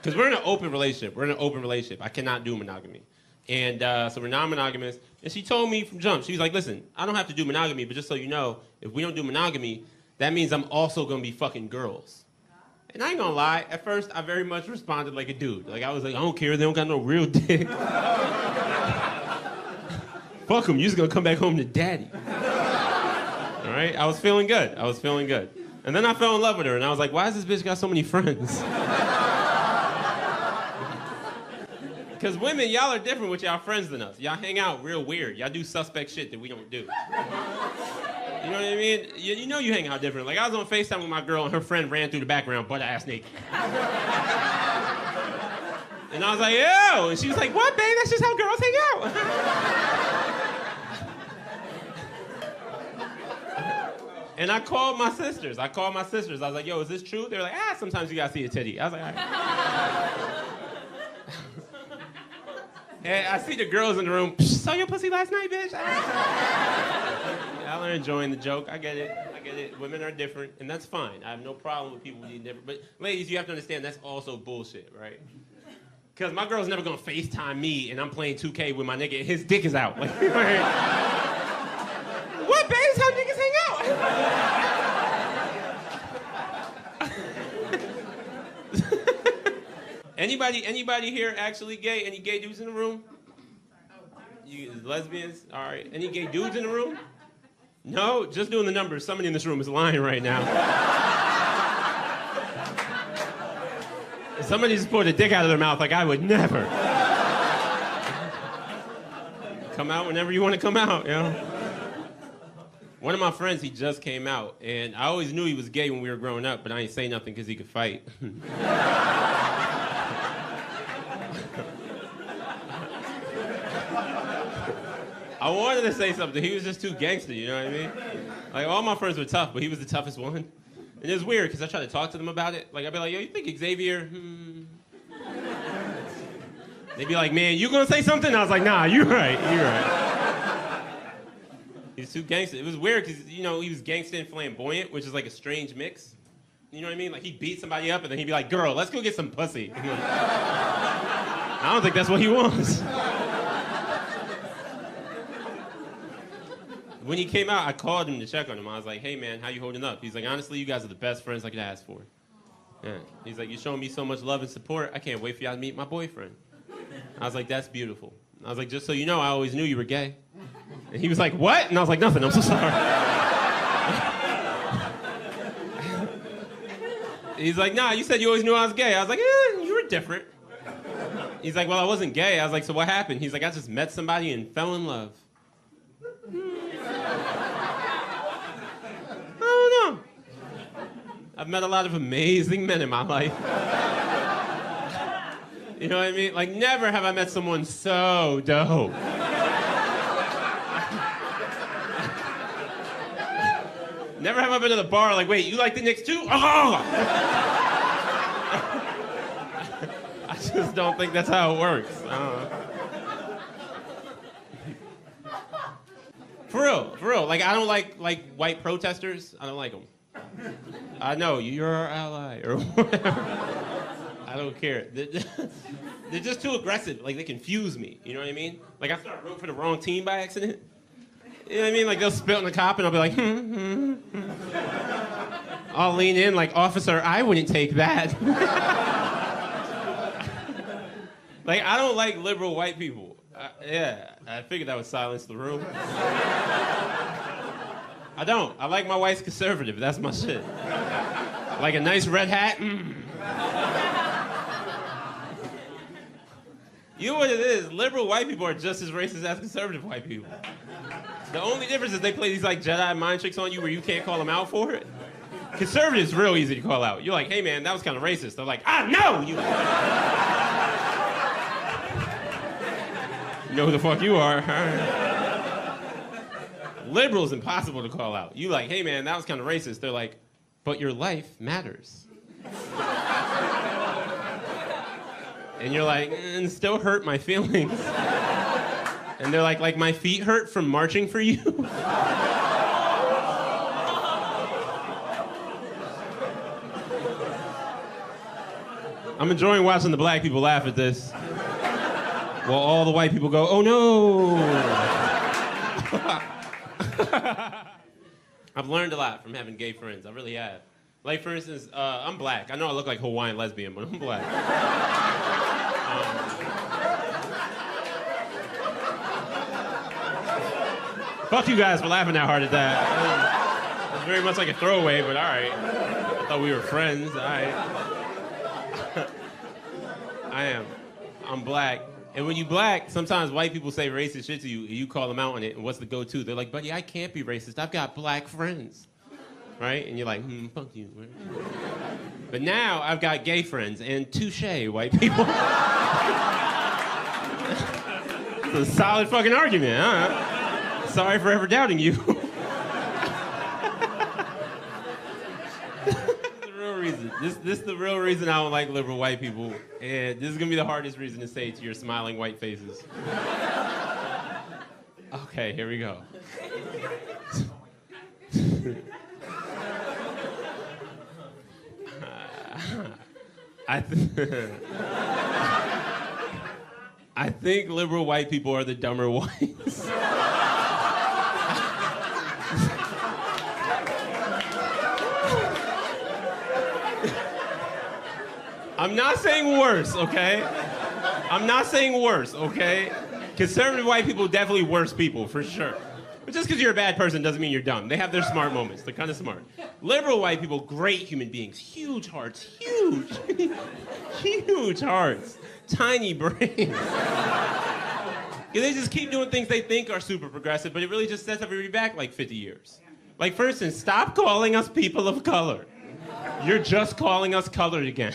Because we're in an open relationship. I cannot do monogamy. And so we're non-monogamous. And she told me from jump, she was like, listen, I don't have to do monogamy, but just so you know, if we don't do monogamy, that means I'm also going to be fucking girls. And I ain't gonna lie, at first I very much responded like a dude. Like I was like, I don't care, they don't got no real dick. Fuck them, you just gonna come back home to daddy. All right, I was feeling good. And then I fell in love with her, and I was like, why has this bitch got so many friends? Because women, y'all are different with y'all friends than us. Y'all hang out real weird. Y'all do suspect shit that we don't do. You know what I mean? You know you hang out different. Like, I was on FaceTime with my girl, and her friend ran through the background butt-ass naked. And I was like, ew! And she was like, what, babe? That's just how girls hang out. And I called my sisters. I was like, yo, is this true? They were like, sometimes you gotta see a titty. I was like, all right. And I see the girls in the room, saw your pussy last night, bitch? Y'all are enjoying the joke. I get it. Women are different, and that's fine. I have no problem with people being different. But ladies, you have to understand that's also bullshit, right? Because my girl's never gonna FaceTime me, and I'm playing 2K with my nigga, and his dick is out. Like, what, babe? That's how niggas hang out. Anybody here actually gay? Any gay dudes in the room? You lesbians? All right. Any gay dudes in the room? No? Just doing the numbers. Somebody in this room is lying right now. Somebody just pulled a dick out of their mouth like I would never. Come out whenever you want to come out, you know? One of my friends, he just came out, and I always knew he was gay when we were growing up, but I ain't say nothing because he could fight. I wanted to say something. He was just too gangster, you know what I mean? Like, all my friends were tough, but he was the toughest one. And it was weird, because I tried to talk to them about it. Like, I'd be like, yo, you think Xavier? They'd be like, man, you gonna say something? And I was like, nah, you're right. He's too gangster. It was weird, because, you know, he was gangster and flamboyant, which is like a strange mix. You know what I mean? Like, he'd beat somebody up, and then he'd be like, girl, let's go get some pussy. Like, I don't think that's what he wants. When he came out, I called him to check on him. I was like, hey, man, how you holding up? He's like, honestly, you guys are the best friends I could ask for. Yeah. He's like, you're showing me so much love and support. I can't wait for y'all to meet my boyfriend. I was like, that's beautiful. I was like, just so you know, I always knew you were gay. And he was like, what? And I was like, nothing, I'm so sorry. He's like, nah, you said you always knew I was gay. I was like, you were different. He's like, well, I wasn't gay. I was like, so what happened? He's like, I just met somebody and fell in love. I've met a lot of amazing men in my life. You know what I mean? Like, never have I met someone so dope. Never have I been to the bar like, wait, you like the Knicks too? Oh! I just don't think that's how it works. For real. Like, I don't like white protesters. I don't like them. I know, you're our ally, or whatever. I don't care. They're just too aggressive. Like, they confuse me. You know what I mean? Like, I start rooting for the wrong team by accident. You know what I mean? Like, they'll spit on the cop, and I'll be like, I'll lean in like, officer, I wouldn't take that. Like, I don't like liberal white people. I figured that would silence the room. I don't. I like my wife's conservative. That's my shit. Like a nice red hat. You know what it is? Liberal white people are just as racist as conservative white people. The only difference is they play these like Jedi mind tricks on you where you can't call them out for it. Conservatives real easy to call out. You're like, hey man, that was kind of racist. They're like, no! You know who the fuck you are. Liberals impossible to call out. You like, hey man, that was kind of racist. They're like, but your life matters. And you're like, and still hurt my feelings. And they're like my feet hurt from marching for you. I'm enjoying watching the black people laugh at this. While all the white people go, oh no! I've learned a lot from having gay friends. I really have. Like, for instance, I'm black. I know I look like Hawaiian lesbian, but I'm black. Fuck you guys for laughing that hard at that. It was very much like a throwaway, but all right. I thought we were friends. All right. I am. I'm black. And when you black, sometimes white people say racist shit to you, and you call them out on it, and what's the go-to? They're like, buddy, I can't be racist. I've got black friends. Right? And you're like, fuck you. But now I've got gay friends, and touche, white people. It's a solid fucking argument, huh? Sorry for ever doubting you. This is the real reason I don't like liberal white people. And this is gonna be the hardest reason to say to your smiling white faces. Okay, here we go. I think liberal white people are the dumber whites. I'm not saying worse, okay? I'm not saying worse, okay? Conservative white people definitely worse people, for sure. But just because you're a bad person doesn't mean you're dumb. They have their smart moments. They're kind of smart. Liberal white people, great human beings. Huge hearts, huge. Huge hearts. Tiny brains. They just keep doing things they think are super progressive, but it really just sets everybody back like 50 years. Like, for instance, stop calling us people of color. You're just calling us colored again.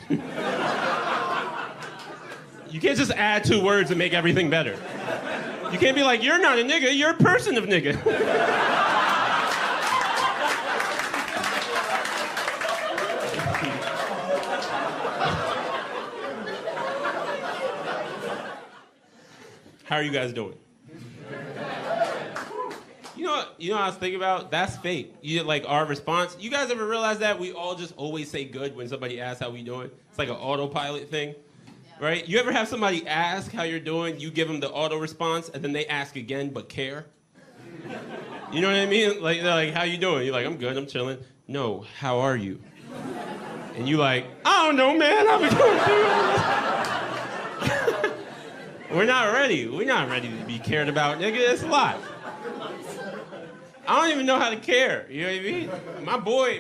You can't just add 2 words and make everything better. You can't be like, you're not a nigga, you're a person of nigga. How are you guys doing? You know what I was thinking about? That's fake. Like our response. You guys ever realize that we all just always say good when somebody asks how we doing? It's like an autopilot thing, right? You ever have somebody ask how you're doing, you give them the auto response, and then they ask again but care? You know what I mean? Like they're like, how you doing? You're like, I'm good, I'm chilling. No, how are you? And you like, I don't know, man. I've been doing We're not ready. We're not ready to be cared about, nigga. It's a lot. I don't even know how to care. You know what I mean?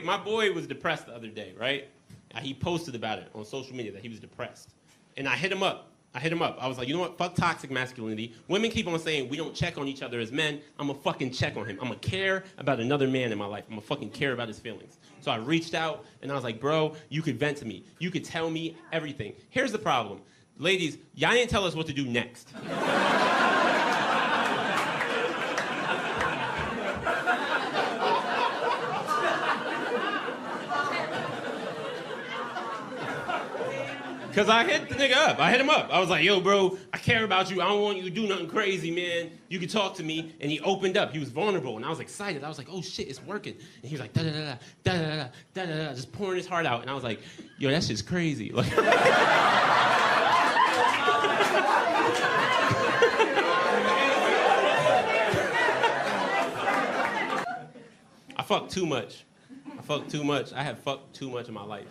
My boy was depressed the other day, right? He posted about it on social media that he was depressed. And I hit him up. I was like, you know what? Fuck toxic masculinity. Women keep on saying we don't check on each other as men. I'm gonna fucking check on him. I'm gonna care about another man in my life. I'm gonna fucking care about his feelings. So I reached out and I was like, bro, you could vent to me. You could tell me everything. Here's the problem. Ladies, y'all didn't tell us what to do next. Because I hit the nigga up. I hit him up. I was like, yo, bro, I care about you. I don't want you to do nothing crazy, man. You can talk to me. And he opened up. He was vulnerable. And I was excited. I was like, oh, shit, it's working. And he was like, da-da-da-da, da-da-da-da, da-da-da, just pouring his heart out. And I was like, yo, that shit's crazy. Like, I fucked too much. I have fucked too much in my life.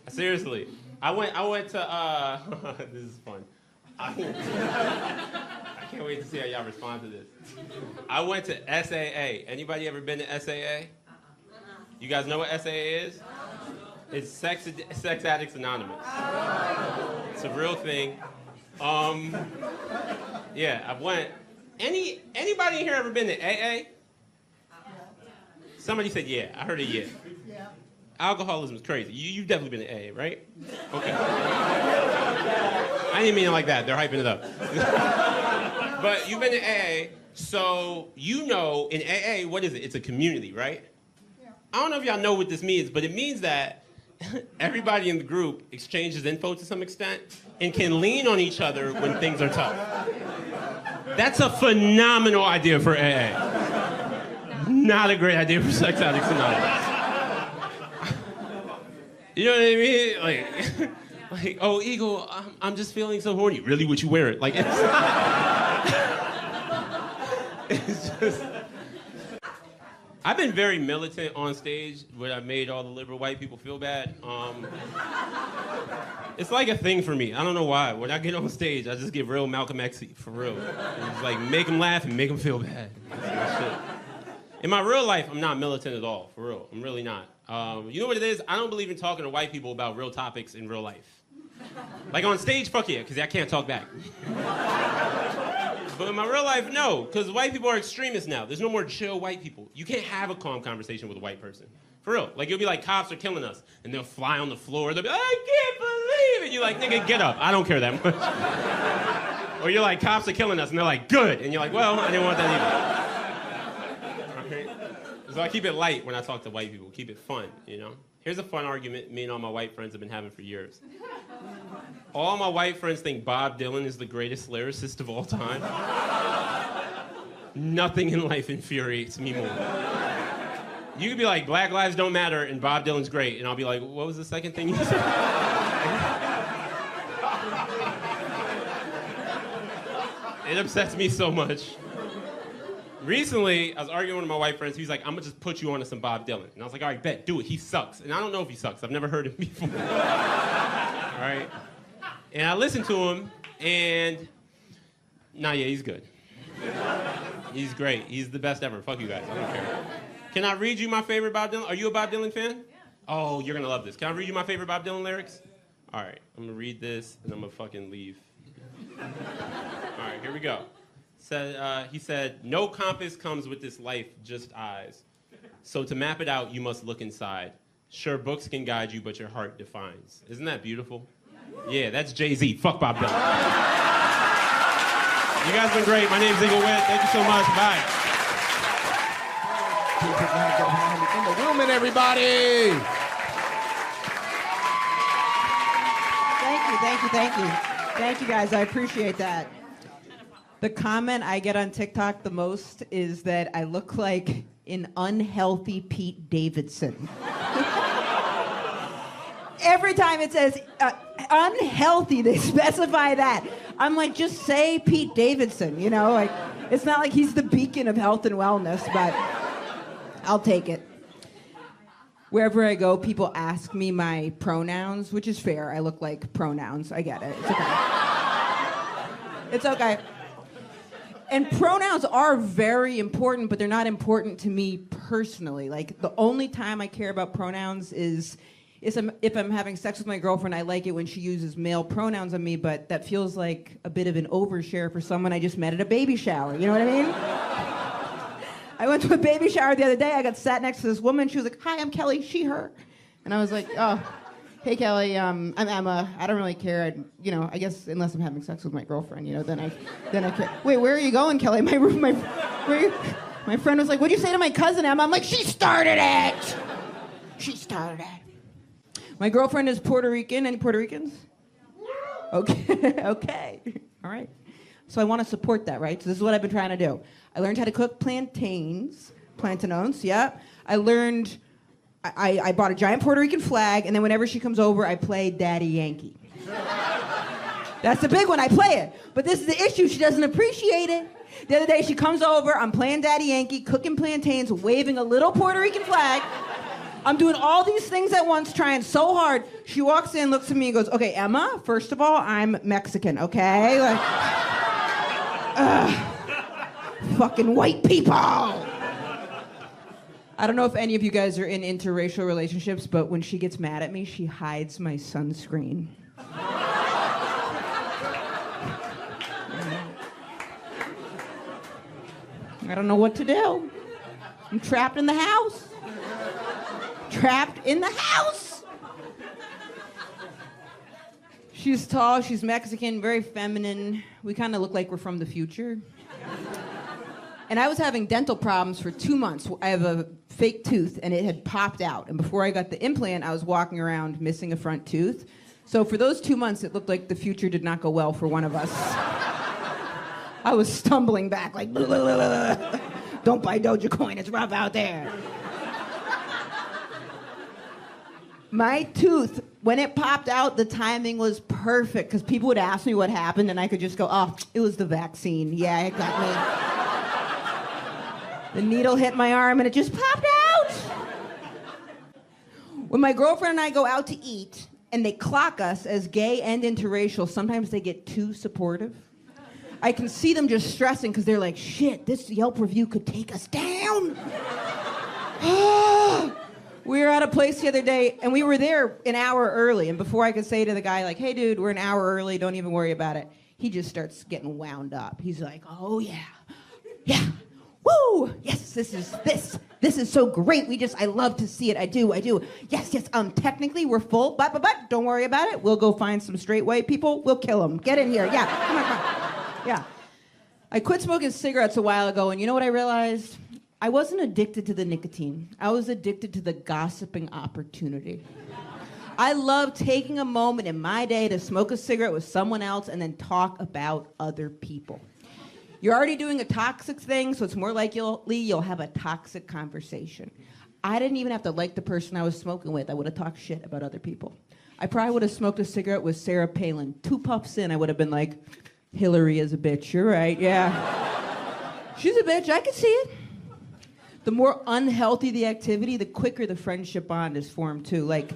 Seriously. I went to, this is fun. I can't wait to see how y'all respond to this. I went to SAA. Anybody ever been to SAA? You guys know what SAA is? It's Sex Addicts Anonymous. It's a real thing. Yeah, I went. Anybody in here ever been to AA? Somebody said yeah. I heard a yeah. Alcoholism is crazy. You've definitely been to AA, right? Okay. I didn't mean it like that. They're hyping it up. But you've been to AA, so you know in AA, what is it? It's a community, right? Yeah. I don't know if y'all know what this means, but it means that everybody in the group exchanges info to some extent and can lean on each other when things are tough. That's a phenomenal idea for AA. Not a great idea for Sex Addicts Anonymous. You know what I mean? Like, Like, oh, Eagle, I'm just feeling so horny. Really, would you wear it? Like, it's, it's just... I've been very militant on stage where I made all the liberal white people feel bad. It's like a thing for me. I don't know why. When I get on stage, I just get real Malcolm X-y, for real. It's like, make them laugh and make them feel bad. That's shit. In my real life, I'm not militant at all, for real. I'm really not. You know what it is? I don't believe in talking to white people about real topics in real life. Like on stage, fuck yeah, because I can't talk back. But in my real life, no, because white people are extremists now. There's no more chill white people. You can't have a calm conversation with a white person. For real. Like, you'll be like, cops are killing us. And they'll fly on the floor. They'll be like, I can't believe it. You're like, nigga, get up. I don't care that much. Or you're like, cops are killing us. And they're like, good. And you're like, well, I didn't want that either. Right? So I keep it light when I talk to white people. Keep it fun, you know? Here's a fun argument me and all my white friends have been having for years. All my white friends think Bob Dylan is the greatest lyricist of all time. Nothing in life infuriates me more. You could be like, Black Lives Don't Matter, and Bob Dylan's great, and I'll be like, what was the second thing you said? It upsets me so much. Recently, I was arguing with one of my white friends. He was like, I'm gonna just put you onto some Bob Dylan. And I was like, all right, bet, do it. He sucks. And I don't know if he sucks. I've never heard him before. All right? And I listened to him, and nah, yeah, he's good. He's great. He's the best ever. Fuck you guys. I don't care. Can I read you my favorite Bob Dylan? Are you a Bob Dylan fan? Yeah. Oh, you're gonna love this. Can I read you my favorite Bob Dylan lyrics? All right, I'm gonna read this, and I'm gonna fucking leave. All right, here we go. He said, no compass comes with this life, just eyes. So to map it out, you must look inside. Sure, books can guide you, but your heart defines. Isn't that beautiful? Yeah, that's Jay-Z. Fuck Bob Dylan. You guys been great. My name's Eagle Witt. Thank you so much. Bye. In the room, and everybody. Thank you. Thank you, guys. I appreciate that. The comment I get on TikTok the most is that I look like an unhealthy Pete Davidson. Every time it says unhealthy, they specify that. I'm like, just say Pete Davidson, you know? Like, it's not like he's the beacon of health and wellness, but I'll take it. Wherever I go, people ask me my pronouns, which is fair. I look like pronouns. I get it. It's okay. It's okay. And pronouns are very important, but they're not important to me personally. Like, the only time I care about pronouns is if I'm having sex with my girlfriend. I like it when she uses male pronouns on me, but that feels like a bit of an overshare for someone I just met at a baby shower. You know what I mean? I went to a baby shower the other day. I got sat next to this woman. She was like, hi, I'm Kelly, she, her. And I was like, oh, hey, Kelly, I'm Emma. I don't really care. I guess unless I'm having sex with my girlfriend, then I care. Wait, where are you going, Kelly? My friend was like, what'd you say to my cousin, Emma? I'm like, she started it. She started it. My girlfriend is Puerto Rican. Any Puerto Ricans? Okay. Okay. All right. So I want to support that, right? So this is what I've been trying to do. I learned how to cook plantains, yeah. I learned, I bought a giant Puerto Rican flag, and then whenever she comes over, I play Daddy Yankee. That's the big one, I play it. But this is the issue, she doesn't appreciate it. The other day she comes over, I'm playing Daddy Yankee, cooking plantains, waving a little Puerto Rican flag. I'm doing all these things at once, trying so hard. She walks in, looks at me, and goes, okay, Emma, first of all, I'm Mexican, okay? Like, fucking white people. I don't know if any of you guys are in interracial relationships, but when she gets mad at me, she hides my sunscreen. I don't know what to do. I'm trapped in the house. Trapped in the house. She's tall, she's Mexican, very feminine. We kind of look like we're from the future. And I was having dental problems for 2 months. I have a fake tooth, and it had popped out. And before I got the implant, I was walking around missing a front tooth. So for those 2 months, it looked like the future did not go well for one of us. I was stumbling back like, blah, blah, blah, blah. Don't buy Dogecoin, it's rough out there. My tooth, when it popped out, the timing was perfect because people would ask me what happened and I could just go, oh, it was the vaccine. Yeah, it got me. The needle hit my arm and it just popped out. When my girlfriend and I go out to eat and they clock us as gay and interracial, sometimes they get too supportive. I can see them just stressing because they're like, shit, this Yelp review could take us down. We were at a place the other day, and we were there an hour early, and before I could say to the guy, like, hey, dude, we're an hour early, don't even worry about it, he just starts getting wound up. He's like, oh, yeah, woo, yes, this is so great, I love to see it, I do, yes, technically we're full, but, don't worry about it, we'll go find some straight white people, we'll kill them, get in here, yeah, come on, yeah. I quit smoking cigarettes a while ago, and you know what I realized? I wasn't addicted to the nicotine. I was addicted to the gossiping opportunity. I love taking a moment in my day to smoke a cigarette with someone else and then talk about other people. You're already doing a toxic thing, so it's more likely you'll have a toxic conversation. I didn't even have to like the person I was smoking with. I would have talked shit about other people. I probably would have smoked a cigarette with Sarah Palin. 2 puffs in, I would have been like, Hillary is a bitch, you're right, yeah. She's a bitch, I can see it. The more unhealthy the activity, the quicker the friendship bond is formed too. Like,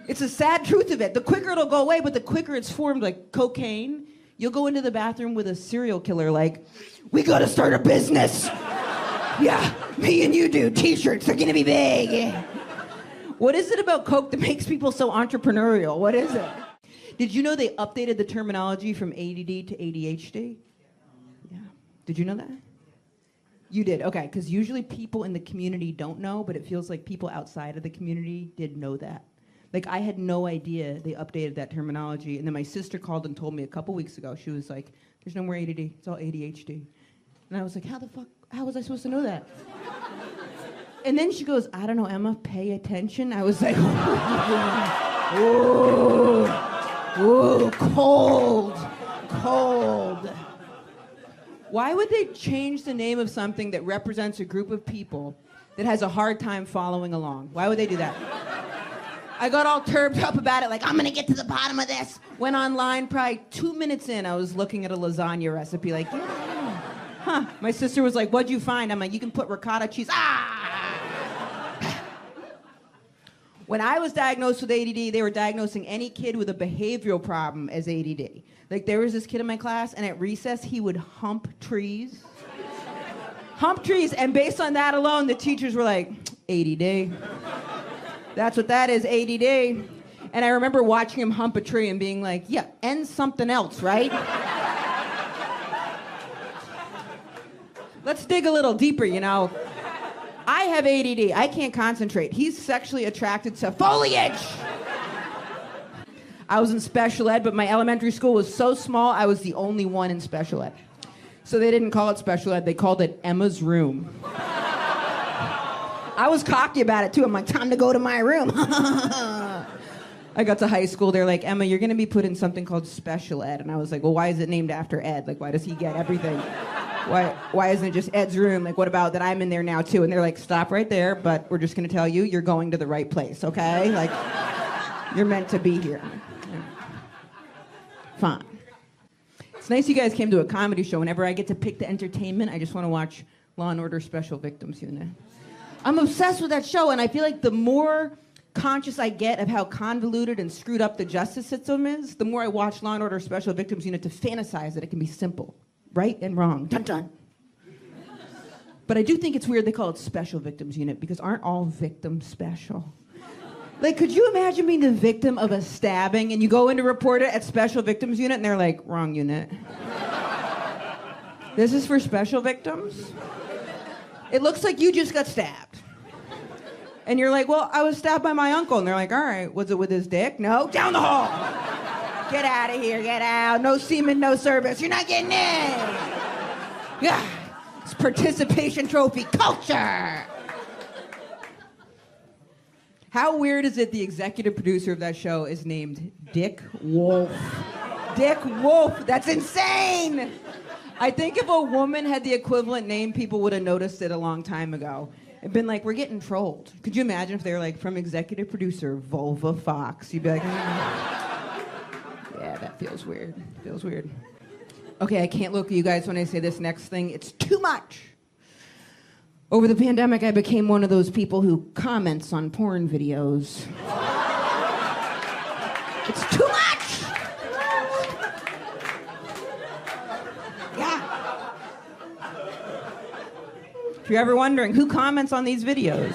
it's a sad truth of it. The quicker it'll go away, but the quicker it's formed, like cocaine, you'll go into the bathroom with a serial killer like, we gotta start a business. Yeah, me and you do. T-shirts are gonna be big. What is it about coke that makes people so entrepreneurial? What is it? Did you know they updated the terminology from ADD to ADHD? Yeah. Did you know that? You did, okay, because usually people in the community don't know, but it feels like people outside of the community did know that. Like, I had no idea they updated that terminology, and then my sister called and told me a couple weeks ago. She was like, there's no more ADD, it's all ADHD. And I was like, how was I supposed to know that? And then she goes, I don't know, Emma, pay attention. I was like, ooh, cold. Why would they change the name of something that represents a group of people that has a hard time following along? Why would they do that? I got all turbed up about it, like, I'm gonna get to the bottom of this. Went online, probably 2 minutes in, I was looking at a lasagna recipe, like, yeah. Huh. My sister was like, what'd you find? I'm like, you can put ricotta cheese. When I was diagnosed with ADD, they were diagnosing any kid with a behavioral problem as ADD. Like, there was this kid in my class, and at recess, he would hump trees. And based on that alone, the teachers were like, ADD. That's what that is, ADD. And I remember watching him hump a tree and being like, yeah, and something else, right? Let's dig a little deeper, you know. I have ADD. I can't concentrate. He's sexually attracted to foliage. I was in special ed, but my elementary school was so small, I was the only one in special ed. So they didn't call it special ed, they called it Emma's room. I was cocky about it too. I'm like, time to go to my room. I got to high school, they're like, Emma, you're gonna be put in something called special ed. And I was like, well, why is it named after Ed? Like, why does he get everything? Why isn't it just Ed's room? Like, what about that I'm in there now too? And they're like, stop right there, but we're just gonna tell you, you're going to the right place, okay? Like, you're meant to be here. Fine. It's nice you guys came to a comedy show. Whenever I get to pick the entertainment, I just want to watch Law and Order Special Victims Unit. I'm obsessed with that show, and I feel like the more conscious I get of how convoluted and screwed up the justice system is, the more I watch Law and Order Special Victims Unit to fantasize that it can be simple. Right and wrong. Dun dun. But I do think it's weird they call it Special Victims Unit, because aren't all victims special? Like, could you imagine being the victim of a stabbing and you go in to report it at Special Victims Unit and they're like, wrong unit. This is for special victims? It looks like you just got stabbed. And you're like, well, I was stabbed by my uncle. And they're like, all right, was it with his dick? No, down the hall. Get out of here, get out. No semen, no service. You're not getting in. Yeah, it's participation trophy culture. How weird is it the executive producer of that show is named Dick Wolf? Dick Wolf, that's insane. I think if a woman had the equivalent name, people would have noticed it a long time ago. I've been like, we're getting trolled. Could you imagine if they were like, from executive producer Vulva Fox? You'd be like, yeah, that feels weird. Feels weird. Okay, I can't look at you guys when I say this next thing. It's too much. Over the pandemic, I became one of those people who comments on porn videos. It's too much! Yeah. If you're ever wondering, who comments on these videos?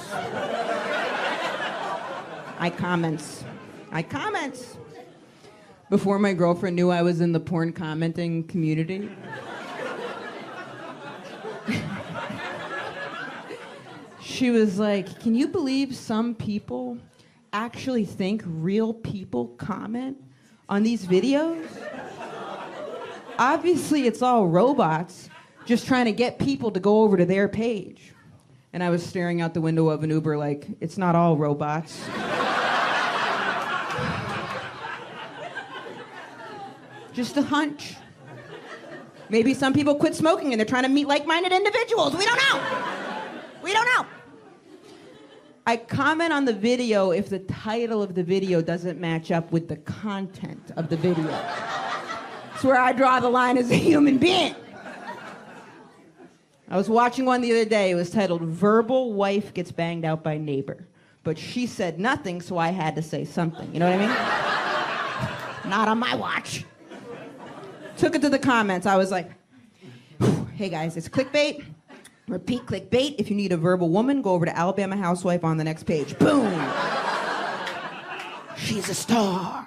I comments. Before my girlfriend knew I was in the porn commenting community. She was like, can you believe some people actually think real people comment on these videos? Obviously, it's all robots just trying to get people to go over to their page. And I was staring out the window of an Uber like, it's not all robots. Just a hunch. Maybe some people quit smoking and they're trying to meet like-minded individuals. We don't know. I comment on the video if the title of the video doesn't match up with the content of the video. It's where I draw the line as a human being. I was watching one the other day. It was titled, Verbal Wife Gets Banged Out by Neighbor. But she said nothing, so I had to say something. You know what I mean? Not on my watch. Took it to the comments. I was like, hey guys, it's clickbait. Repeat clickbait. If you need a verbal woman, go over to Alabama Housewife on the next page. Boom. She's a star.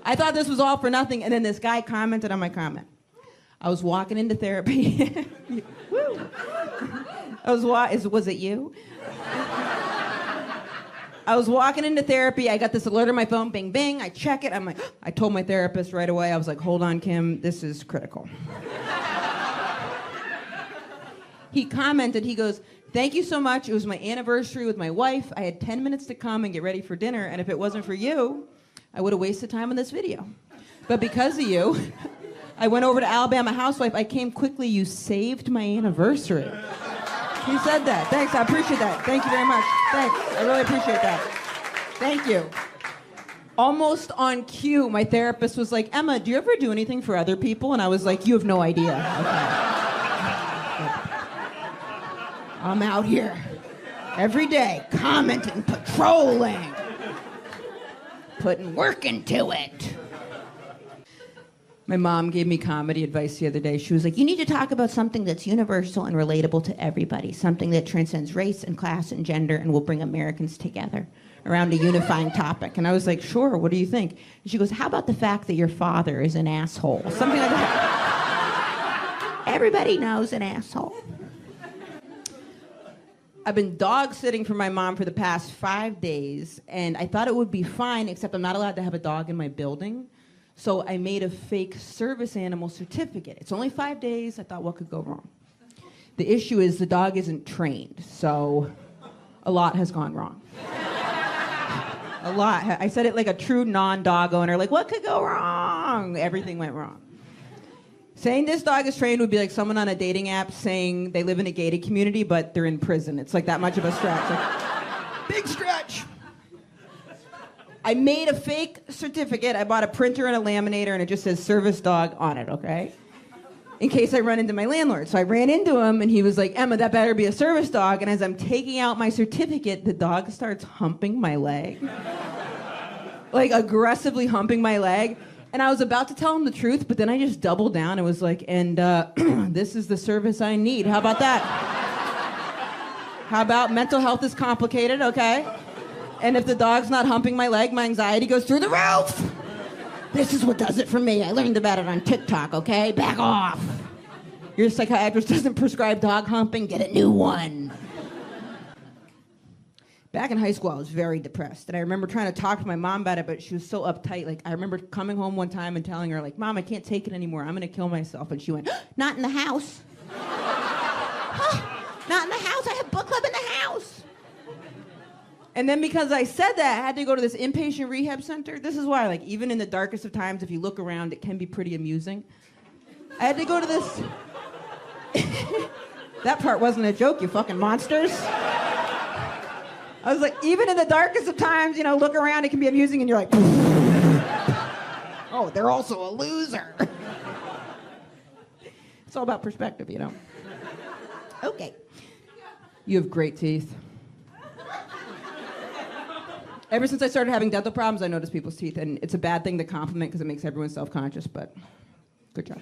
I thought this was all for nothing, and then this guy commented on my comment. I was walking into therapy. Woo. Was it you? I was walking into therapy. I got this alert on my phone. Bing, bing. I check it. I'm like, I told my therapist right away. I was like, hold on, Kim. This is critical. He commented, he goes, thank you so much. It was my anniversary with my wife. I had 10 minutes to come and get ready for dinner, and if it wasn't for you, I would have wasted time on this video. But because of you, I went over to Alabama Housewife. I came quickly. You saved my anniversary. He said that. Thanks, I appreciate that. Thank you very much. Thanks, I really appreciate that. Thank you. Almost on cue, my therapist was like, Emma, do you ever do anything for other people? And I was like, you have no idea. Okay. I'm out here every day commenting, patrolling, putting work into it. My mom gave me comedy advice the other day. She was like, you need to talk about something that's universal and relatable to everybody, something that transcends race and class and gender and will bring Americans together around a unifying topic. And I was like, sure, what do you think? And she goes, how about the fact that your father is an asshole? Something like that. Everybody knows an asshole. I've been dog sitting for my mom for the past 5 days, and I thought it would be fine, except I'm not allowed to have a dog in my building. So I made a fake service animal certificate. It's only 5 days. I thought, what could go wrong? The issue is the dog isn't trained, so a lot has gone wrong. A lot. I said it like a true non-dog owner, like, what could go wrong? Everything went wrong. Saying this dog is trained would be like someone on a dating app saying they live in a gated community, but they're in prison. It's like that much of a stretch. Like, big stretch. I made a fake certificate. I bought a printer and a laminator, and it just says service dog on it, okay? In case I run into my landlord. So I ran into him, and he was like, Emma, that better be a service dog. And as I'm taking out my certificate, the dog starts humping my leg. Like, aggressively humping my leg. And I was about to tell him the truth, but then I just doubled down and was like, and this is the service I need. How about that? How about mental health is complicated, okay? And if the dog's not humping my leg, my anxiety goes through the roof. This is what does it for me. I learned about it on TikTok, okay? Back off. Your psychiatrist doesn't prescribe dog humping, get a new one. Back in high school, I was very depressed. And I remember trying to talk to my mom about it, but she was so uptight. Like, I remember coming home one time and telling her, like, Mom, I can't take it anymore. I'm going to kill myself. And she went, not in the house. Huh? Not in the house. I have book club in the house. And then because I said that, I had to go to this inpatient rehab center. This is why, like, even in the darkest of times, if you look around, it can be pretty amusing. I had to go to this... That part wasn't a joke, you fucking monsters. I was like, even in the darkest of times, you know, look around, it can be amusing, and you're like, oh, they're also a loser. It's all about perspective, you know. Okay. You have great teeth. Ever since I started having dental problems, I noticed people's teeth, and it's a bad thing to compliment because it makes everyone self-conscious, but good job.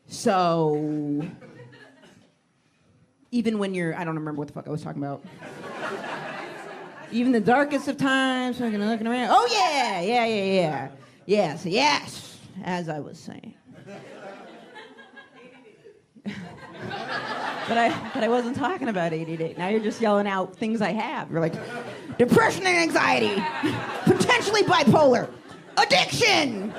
So, even when you're, I don't remember what the fuck I was talking about. Even the darkest of times, fucking looking around. Oh yeah. Yes, as I was saying. But I wasn't talking about ADD. Now you're just yelling out things I have. You're like, depression and anxiety, potentially bipolar, addiction.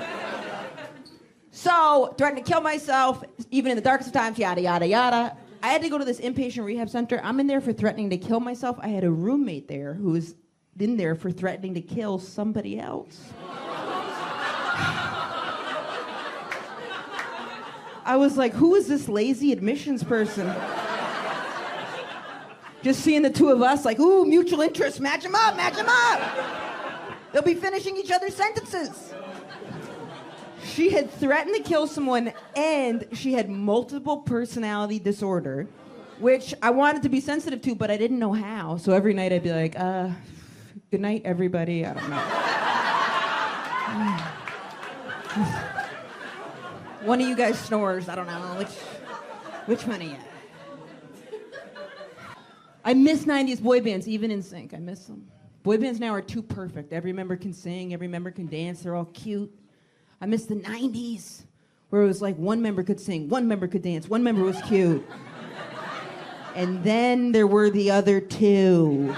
So, threatened to kill myself, even in the darkest of times, yada, yada, yada. I had to go to this inpatient rehab center. I'm in there for threatening to kill myself. I had a roommate there who was in there for threatening to kill somebody else. I was like, who is this lazy admissions person? Just seeing the two of us like, ooh, mutual interest, match them up. They'll be finishing each other's sentences. She had threatened to kill someone, and she had multiple personality disorder, which I wanted to be sensitive to, but I didn't know how. So every night I'd be like, good night, everybody. I don't know. One of you guys snores. I don't know. Which one of you? I miss 90s boy bands, even in sync. I miss them. Boy bands now are too perfect. Every member can sing, every member can dance, they're all cute. I miss the 90s, where it was like one member could sing, one member could dance, one member was cute. And then there were the other two.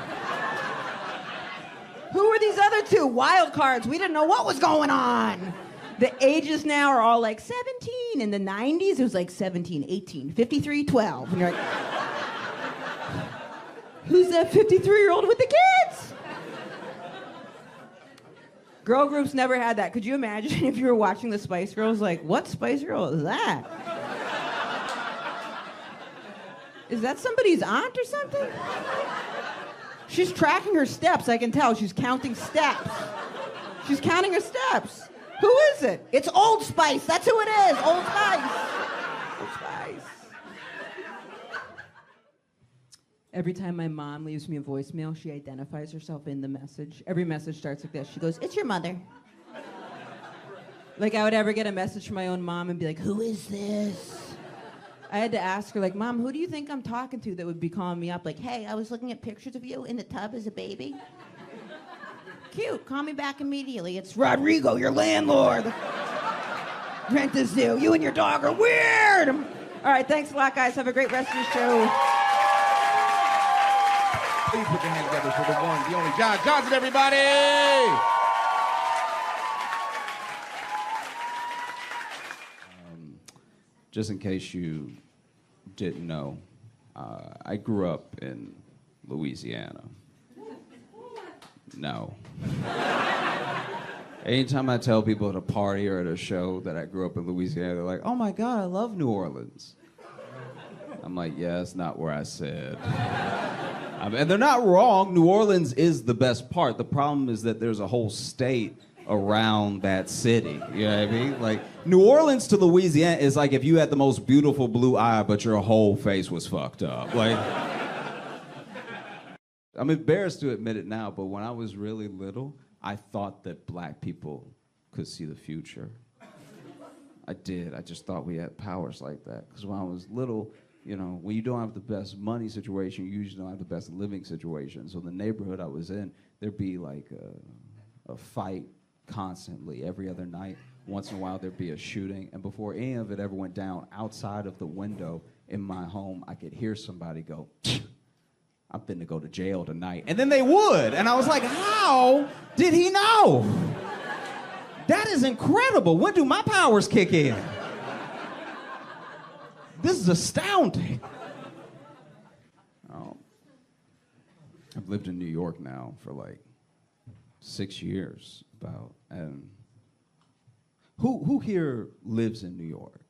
Who were these other two? Wild cards. We didn't know what was going on. The ages now are all like 17. In the 90s, it was like 17, 18, 53, 12. And you're like, who's that 53-year-old with the kids? Girl groups never had that. Could you imagine if you were watching the Spice Girls, like, what Spice Girl is that? Is that somebody's aunt or something? She's tracking her steps, I can tell. She's counting steps. She's counting her steps. Who is it? It's Old Spice. That's who it is. Old Spice. Old Spice. Every time my mom leaves me a voicemail, she identifies herself in the message. Every message starts like this. She goes, it's your mother. Like I would ever get a message from my own mom and be like, who is this? I had to ask her, like, Mom, who do you think I'm talking to that would be calling me up? Like, hey, I was looking at pictures of you in the tub as a baby. Cute, call me back immediately. It's Rodrigo, your landlord. Rent is due. You and your dog are weird. All right, thanks a lot, guys. Have a great rest of the show. Please put your hands together for the one, the only John Johnson, everybody! Just in case you didn't know, I grew up in Louisiana. No. Anytime I tell people at a party or at a show that I grew up in Louisiana, they're like, oh my God, I love New Orleans. I'm like, yeah, that's not where I said. And they're not wrong. New Orleans is the best part. The problem is that there's a whole state around that city. You know what I mean? Like, New Orleans to Louisiana is like if you had the most beautiful blue eye, but your whole face was fucked up. Like, I'm embarrassed to admit it now, but when I was really little, I thought that black people could see the future. I did. I just thought we had powers like that. Because when I was little, you know, when you don't have the best money situation, you usually don't have the best living situation. So the neighborhood I was in, there'd be like a fight constantly every other night. Once in a while, there'd be a shooting. And before any of it ever went down, outside of the window in my home, I could hear somebody go, I'm finna go to jail tonight. And then they would. And I was like, how did he know? That is incredible. When do my powers kick in? This is astounding. Oh. I've lived in New York now for like 6 years, about. And who here lives in New York?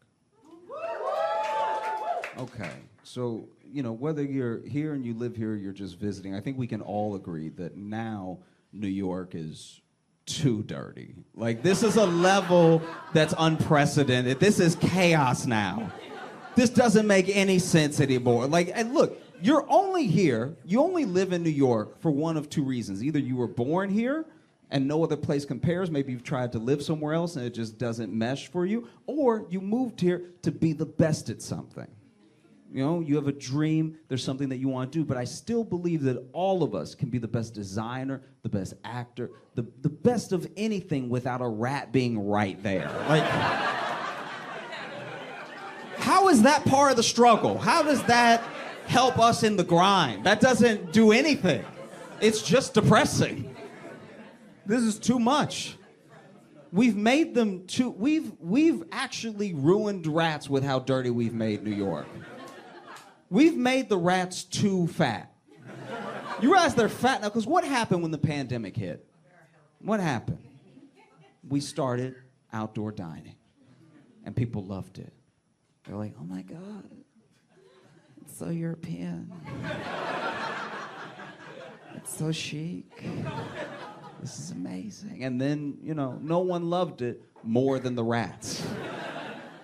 Okay, so, whether you're here and you live here or you're just visiting, I think we can all agree that now New York is too dirty. Like, this is a level that's unprecedented. This is chaos now. This doesn't make any sense anymore. Like, and look, you're only here, you only live in New York for one of two reasons. Either you were born here and no other place compares, maybe you've tried to live somewhere else and it just doesn't mesh for you, or you moved here to be the best at something. You have a dream, there's something that you want to do, but I still believe that all of us can be the best designer, the best actor, the best of anything without a rat being right there. Like, how is that part of the struggle? How does that help us in the grind? That doesn't do anything. It's just depressing. This is too much. We've made them too, we've actually ruined rats with how dirty we've made New York. We've made the rats too fat. You realize they're fat now, because what happened when the pandemic hit? What happened? We started outdoor dining, and people loved it. They're like, oh my God, it's so European. It's so chic. This is amazing. And then, no one loved it more than the rats.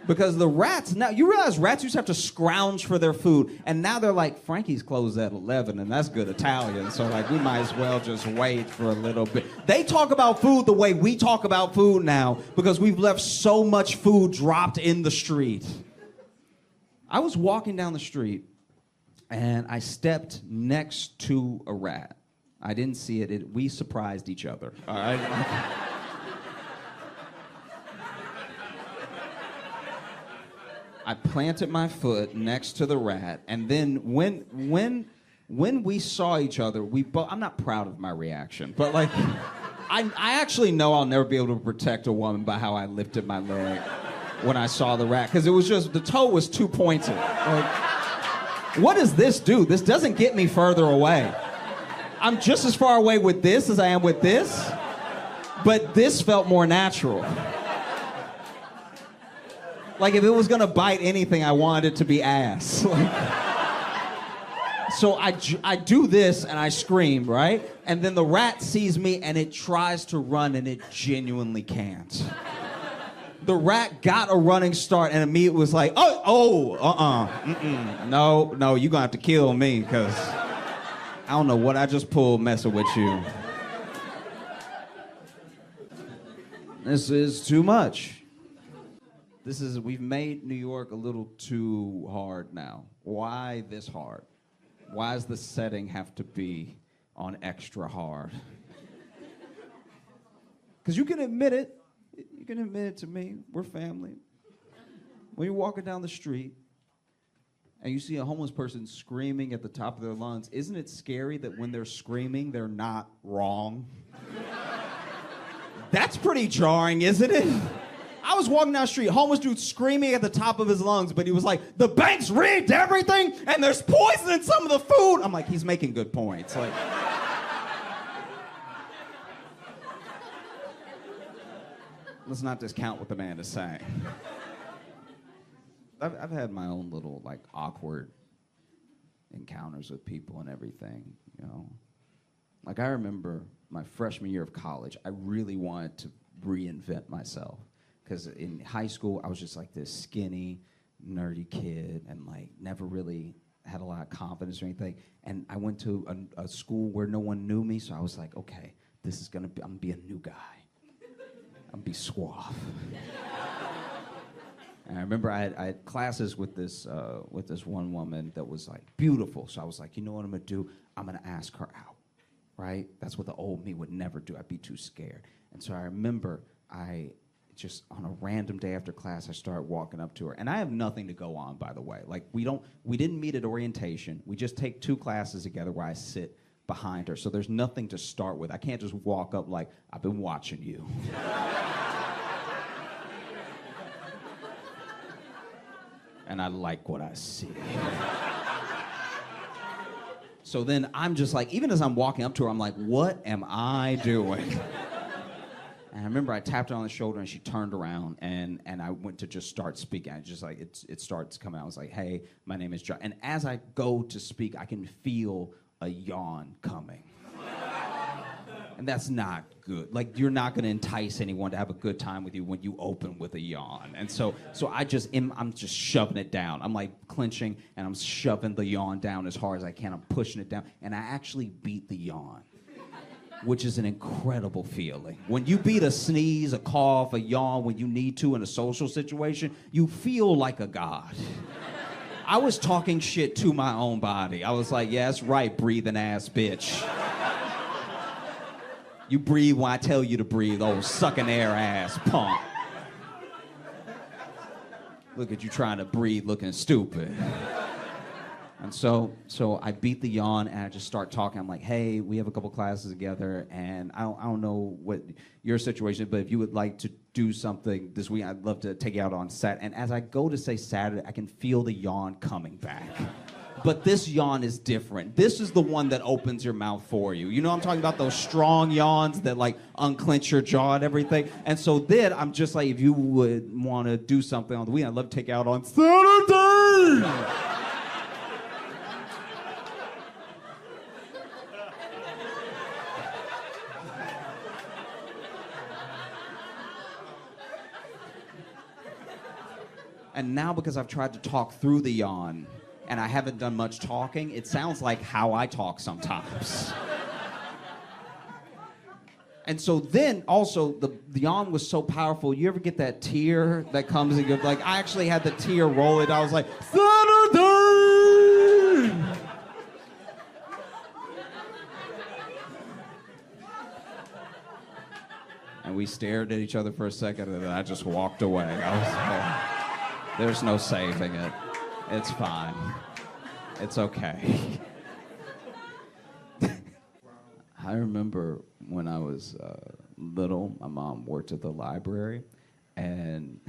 Because the rats, now, you realize rats used to have to scrounge for their food, and now they're like, Frankie's closed at 11, and that's good Italian, so like, we might as well just wait for a little bit. They talk about food the way we talk about food now, because we've left so much food dropped in the street. I was walking down the street, and I stepped next to a rat. I didn't see it. We surprised each other, all right? I planted my foot next to the rat, and then when we saw each other, I'm not proud of my reaction, but like, I actually know I'll never be able to protect a woman by how I lifted my leg when I saw the rat, because it was just, the toe was too pointed. Like, what does this do? This doesn't get me further away. I'm just as far away with this as I am with this, but this felt more natural. Like, if it was gonna bite anything, I wanted it to be ass. So I do this and I scream, right? And then the rat sees me and it tries to run and it genuinely can't. The rat got a running start and immediately was like, no, you're gonna have to kill me, because I don't know what I just pulled messing with you. This is too much. We've made New York a little too hard now. Why this hard? Why does the setting have to be on extra hard? Because you can admit it. You can admit it to me. We're family. When you're walking down the street and you see a homeless person screaming at the top of their lungs, isn't it scary that when they're screaming, they're not wrong? That's pretty jarring, isn't it? I was walking down the street, homeless dude screaming at the top of his lungs, but he was like, the bank's rigged everything, and there's poison in some of the food. I'm like, he's making good points. Like, let's not discount what the man is saying. I've had my own little, like, awkward encounters with people and everything, Like, I remember my freshman year of college, I really wanted to reinvent myself. Because in high school, I was just like this skinny, nerdy kid and like never really had a lot of confidence or anything. And I went to a school where no one knew me, so I was like, okay, I'm gonna be a new guy. I'm gonna be suave. And I remember I had classes with this one woman that was like beautiful. So I was like, you know what I'm gonna do? I'm gonna ask her out, right? That's what the old me would never do. I'd be too scared. And so I remember just on a random day after class, I started walking up to her. And I have nothing to go on, by the way. Like, we didn't meet at orientation. We just take 2 classes together where I sit behind her. So there's nothing to start with. I can't just walk up like, I've been watching you. And I like what I see. So then I'm just like, even as I'm walking up to her, I'm like, what am I doing? And I remember I tapped her on the shoulder and she turned around and I went to just start speaking. I just like, it starts coming out. I was like, hey, my name is John. And as I go to speak, I can feel a yawn coming. And that's not good. Like, you're not gonna entice anyone to have a good time with you when you open with a yawn. And so I'm just shoving it down. I'm like clenching and I'm shoving the yawn down as hard as I can. I'm pushing it down. And I actually beat the yawn, which is an incredible feeling. When you beat a sneeze, a cough, a yawn, when you need to in a social situation, you feel like a god. I was talking shit to my own body. I was like, yeah, that's right, breathing ass bitch. You breathe when I tell you to breathe, old sucking air ass punk. Look at you trying to breathe looking stupid. And so I beat the yawn and I just start talking. I'm like, hey, we have a couple classes together and I don't know what your situation is, but if you would like to do something this week, I'd love to take you out on Saturday. And as I go to say Saturday, I can feel the yawn coming back. But this yawn is different. This is the one that opens your mouth for you. You know what I'm talking about? Those strong yawns that like unclench your jaw and everything. And so then I'm just like, if you would want to do something on the weekend, I'd love to take you out on Saturday. And now because I've tried to talk through the yawn, and I haven't done much talking, it sounds like how I talk sometimes. And so then also the yawn was so powerful. You ever get that tear that comes and you're like, I actually had the tear roll it. I was like, Saturday! And we stared at each other for a second and then I just walked away. I was like, there's no saving it. It's fine. It's okay. I remember when I was little, my mom worked at the library, and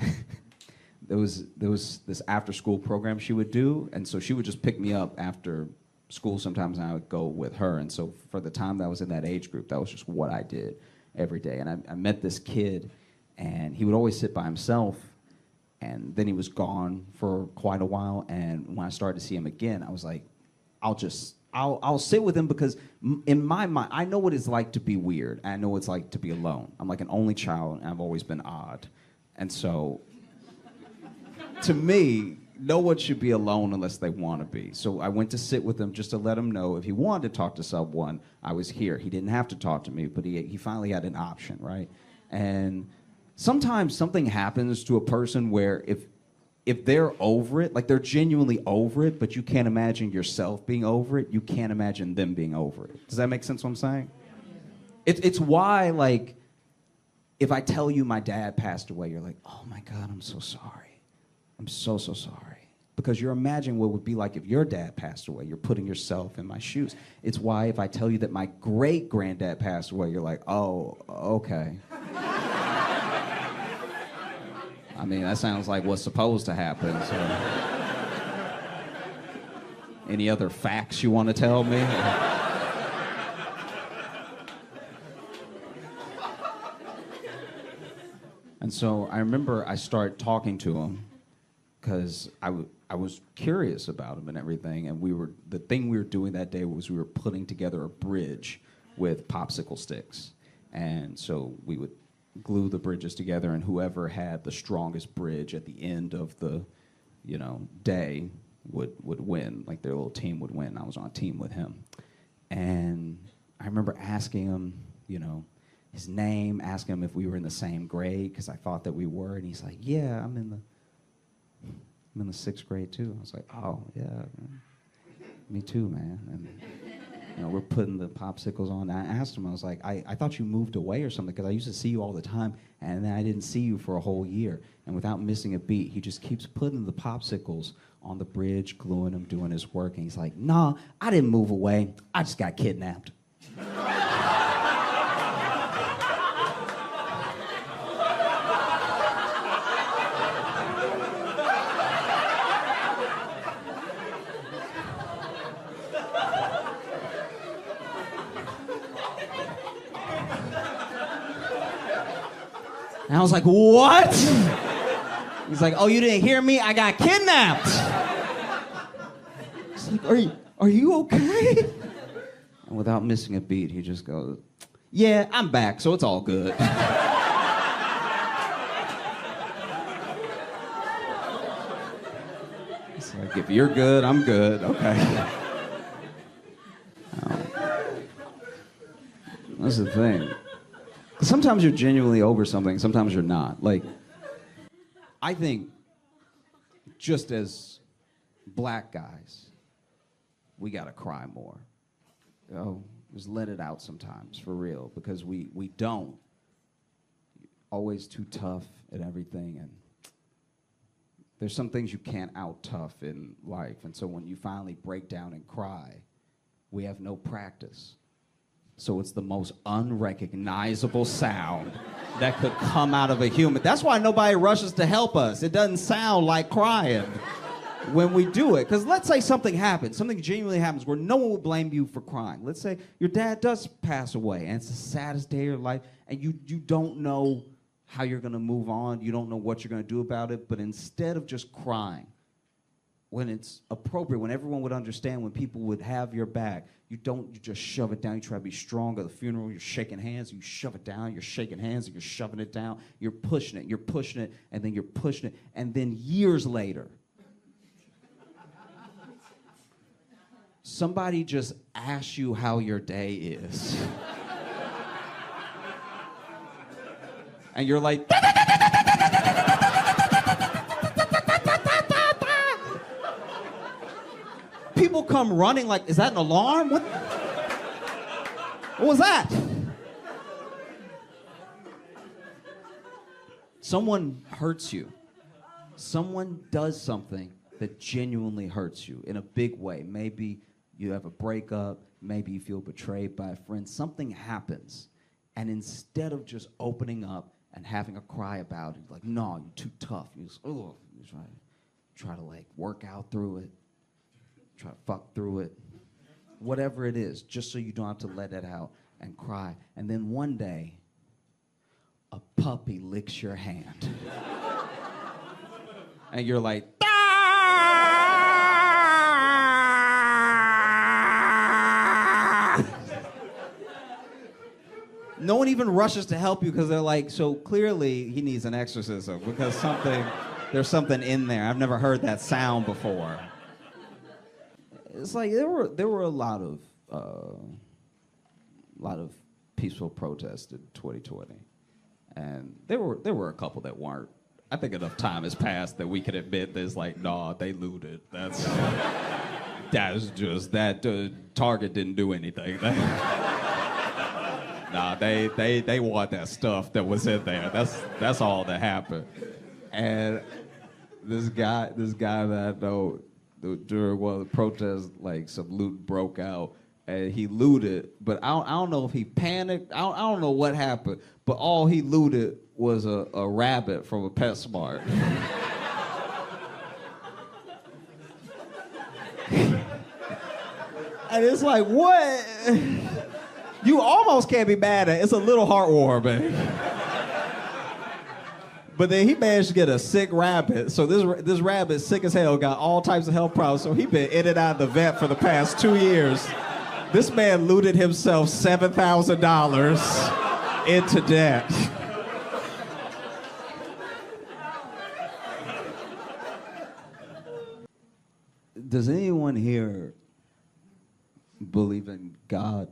there was this after-school program she would do, and so she would just pick me up after school sometimes, and I would go with her. And so for the time that I was in that age group, that was just what I did every day. And I met this kid, and he would always sit by himself. And then he was gone for quite a while. And when I started to see him again, I was like, I'll sit with him because in my mind, I know what it's like to be weird. I know what it's like to be alone. I'm like an only child, and I've always been odd. And so, to me, no one should be alone unless they want to be. So I went to sit with him just to let him know if he wanted to talk to someone, I was here. He didn't have to talk to me, but he finally had an option, right? And sometimes something happens to a person where if they're over it, like they're genuinely over it, but you can't imagine yourself being over it, you can't imagine them being over it. Does that make sense what I'm saying? It's why, like, if I tell you my dad passed away, you're like, oh my God, I'm so sorry. I'm so sorry. Because you're imagining what it would be like if your dad passed away. You're putting yourself in my shoes. It's why if I tell you that my great-granddad passed away, you're like, oh, okay. I mean, that sounds like what's supposed to happen. So. Any other facts you want to tell me? And so I remember I started talking to him because I was curious about him and everything. And the thing we were doing that day was we were putting together a bridge with popsicle sticks. And so we would glue the bridges together, and whoever had the strongest bridge at the end of the, day would win. Like their little team would win. I was on a team with him. And I remember asking him, his name, asking him if we were in the same grade, because I thought that we were, and he's like, yeah, I'm in the 6th grade too. I was like, oh yeah, me too, man. And we're putting the popsicles on. I asked him, I was like, I thought you moved away or something, because I used to see you all the time, and then I didn't see you for a whole year. And without missing a beat, he just keeps putting the popsicles on the bridge, gluing them, doing his work. And he's like, nah, I didn't move away. I just got kidnapped. And I was like, what? He's like, oh, you didn't hear me? I got kidnapped. It's like, are you okay? And without missing a beat, he just goes, yeah, I'm back, so it's all good. It's like, if you're good, I'm good. Okay. That's the thing. Sometimes you're genuinely over something, sometimes you're not. Like, I think just as black guys, we gotta cry more. You know, just let it out sometimes, for real, because we don't. Always too tough at everything, and there's some things you can't out tough in life, and so when you finally break down and cry, we have no practice. So it's the most unrecognizable sound that could come out of a human. That's why nobody rushes to help us. It doesn't sound like crying when we do it. Because let's say something happens, something genuinely happens where no one would blame you for crying. Let's say your dad does pass away and it's the saddest day of your life and you don't know how you're going to move on. You don't know what you're going to do about it. But instead of just crying, when it's appropriate, when everyone would understand, when people would have your back, you just shove it down. You try to be strong at the funeral. You're shaking hands. You shove it down. You're shaking hands. And you're shoving it down. You're pushing it. You're pushing it. And then you're pushing it. And then years later, somebody just asks you how your day is. And you're like, people come running like, is that an alarm? What was that? Someone hurts you. Someone does something that genuinely hurts you in a big way. Maybe you have a breakup. Maybe you feel betrayed by a friend. Something happens. And instead of just opening up and having a cry about it, like, no, you're too tough. You just, oh, you try to like work out through it. Try to fuck through it, whatever it is, just so you don't have to let it out and cry. And then one day, a puppy licks your hand. And you're like, no one even rushes to help you because they're like, so clearly he needs an exorcism because there's something in there. I've never heard that sound before. It's like there were a lot of peaceful protests in 2020, and there were a couple that weren't. I think enough time has passed that we can admit there's like, nah, they looted. That's just that Target didn't do anything. Nah, they want that stuff that was in there. That's all that happened. And this guy that I know, during one of the protests, like some loot broke out, and he looted. But I don't know if he panicked. I don't know what happened. But all he looted was a rabbit from a PetSmart. And it's like, what? You almost can't be mad at it. It's a little heartwarming. But then he managed to get a sick rabbit. So this rabbit, sick as hell, got all types of health problems. So he's been in and out of the vet for the past 2 years. This man looted himself $7,000 into debt. Does anyone here believe in God?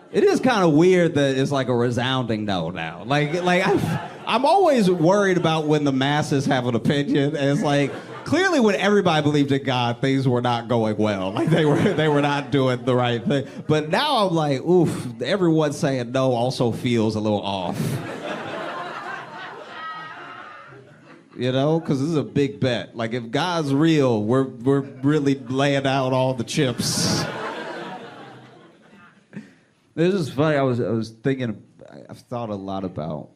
It is kind of weird that it's like a resounding no now. Like I'm always worried about when the masses have an opinion, and it's like clearly when everybody believed in God, things were not going well. Like they were not doing the right thing. But now I'm like, oof, everyone saying no also feels a little off. You know, because this is a big bet. Like if God's real, we're really laying out all the chips. This is funny. I was thinking. I've thought a lot about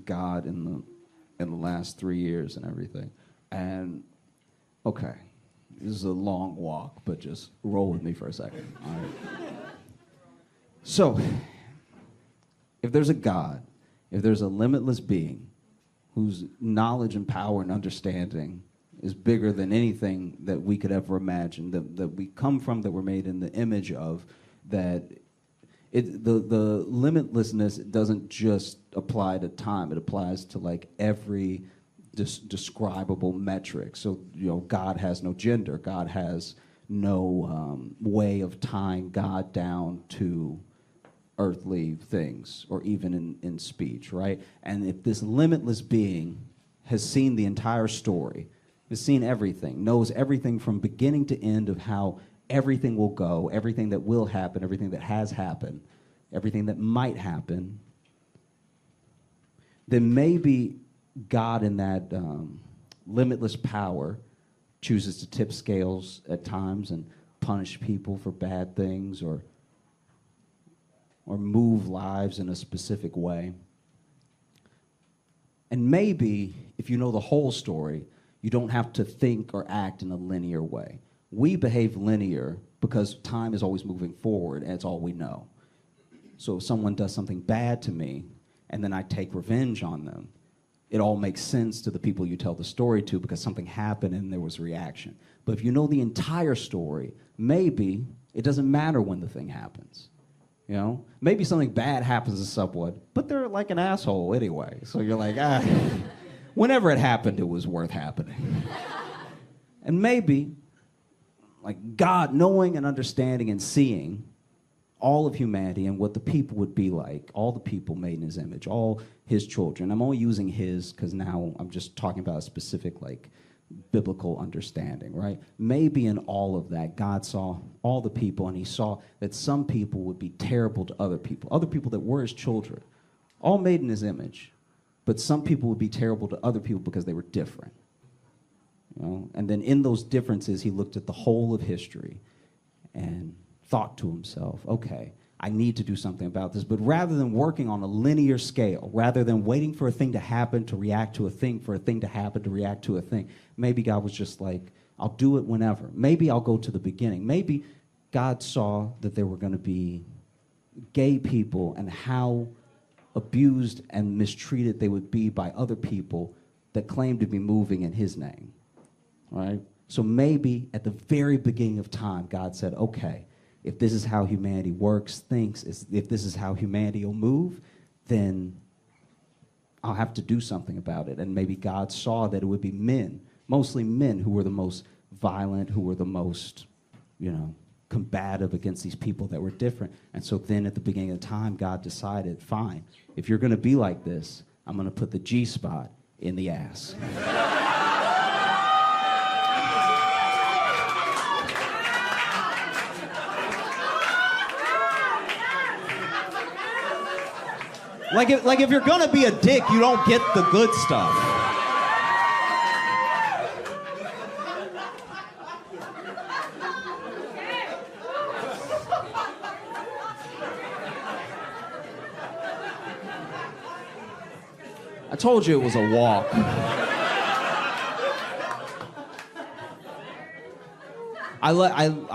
God in the last 3 years and everything. And okay, this is a long walk, but just roll with me for a second. All right. So, if there's a God, if there's a limitless being whose knowledge and power and understanding is bigger than anything that we could ever imagine, that we come from, that we're made in the image of, that the limitlessness doesn't just apply to time, it applies to like every describable metric. So, God has no gender, God has no way of tying God down to earthly things or even in speech, right? And if this limitless being has seen the entire story, has seen everything, knows everything from beginning to end of how everything will go, everything that will happen, everything that has happened, everything that might happen, then maybe God in that limitless power chooses to tip scales at times and punish people for bad things or move lives in a specific way. And maybe, if you know the whole story, you don't have to think or act in a linear way. We behave linear because time is always moving forward, and it's all we know. So if someone does something bad to me, and then I take revenge on them, it all makes sense to the people you tell the story to because something happened and there was a reaction. But if you know the entire story, maybe it doesn't matter when the thing happens. Maybe something bad happens to someone, but they're like an asshole anyway. So you're like, whenever it happened, it was worth happening. And maybe, like God knowing and understanding and seeing all of humanity and what the people would be like, all the people made in his image, all his children. I'm only using his because now I'm just talking about a specific like biblical understanding, right? Maybe in all of that, God saw all the people and he saw that some people would be terrible to other people that were his children, all made in his image. But some people would be terrible to other people because they were different. And then in those differences, he looked at the whole of history and thought to himself, okay, I need to do something about this. But rather than working on a linear scale, rather than waiting for a thing to happen to react to a thing, for a thing to happen to react to a thing, maybe God was just like, I'll do it whenever. Maybe I'll go to the beginning. Maybe God saw that there were going to be gay people and how abused and mistreated they would be by other people that claimed to be moving in his name, right? So maybe at the very beginning of time, God said, okay, if this is how humanity works, thinks, if this is how humanity will move, then I'll have to do something about it. And maybe God saw that it would be men, mostly men, who were the most violent, who were the most, combative against these people that were different. And so then at the beginning of time, God decided, fine, if you're going to be like this, I'm going to put the G-spot in the ass. Like if you're gonna be a dick, you don't get the good stuff. I told you it was a walk. I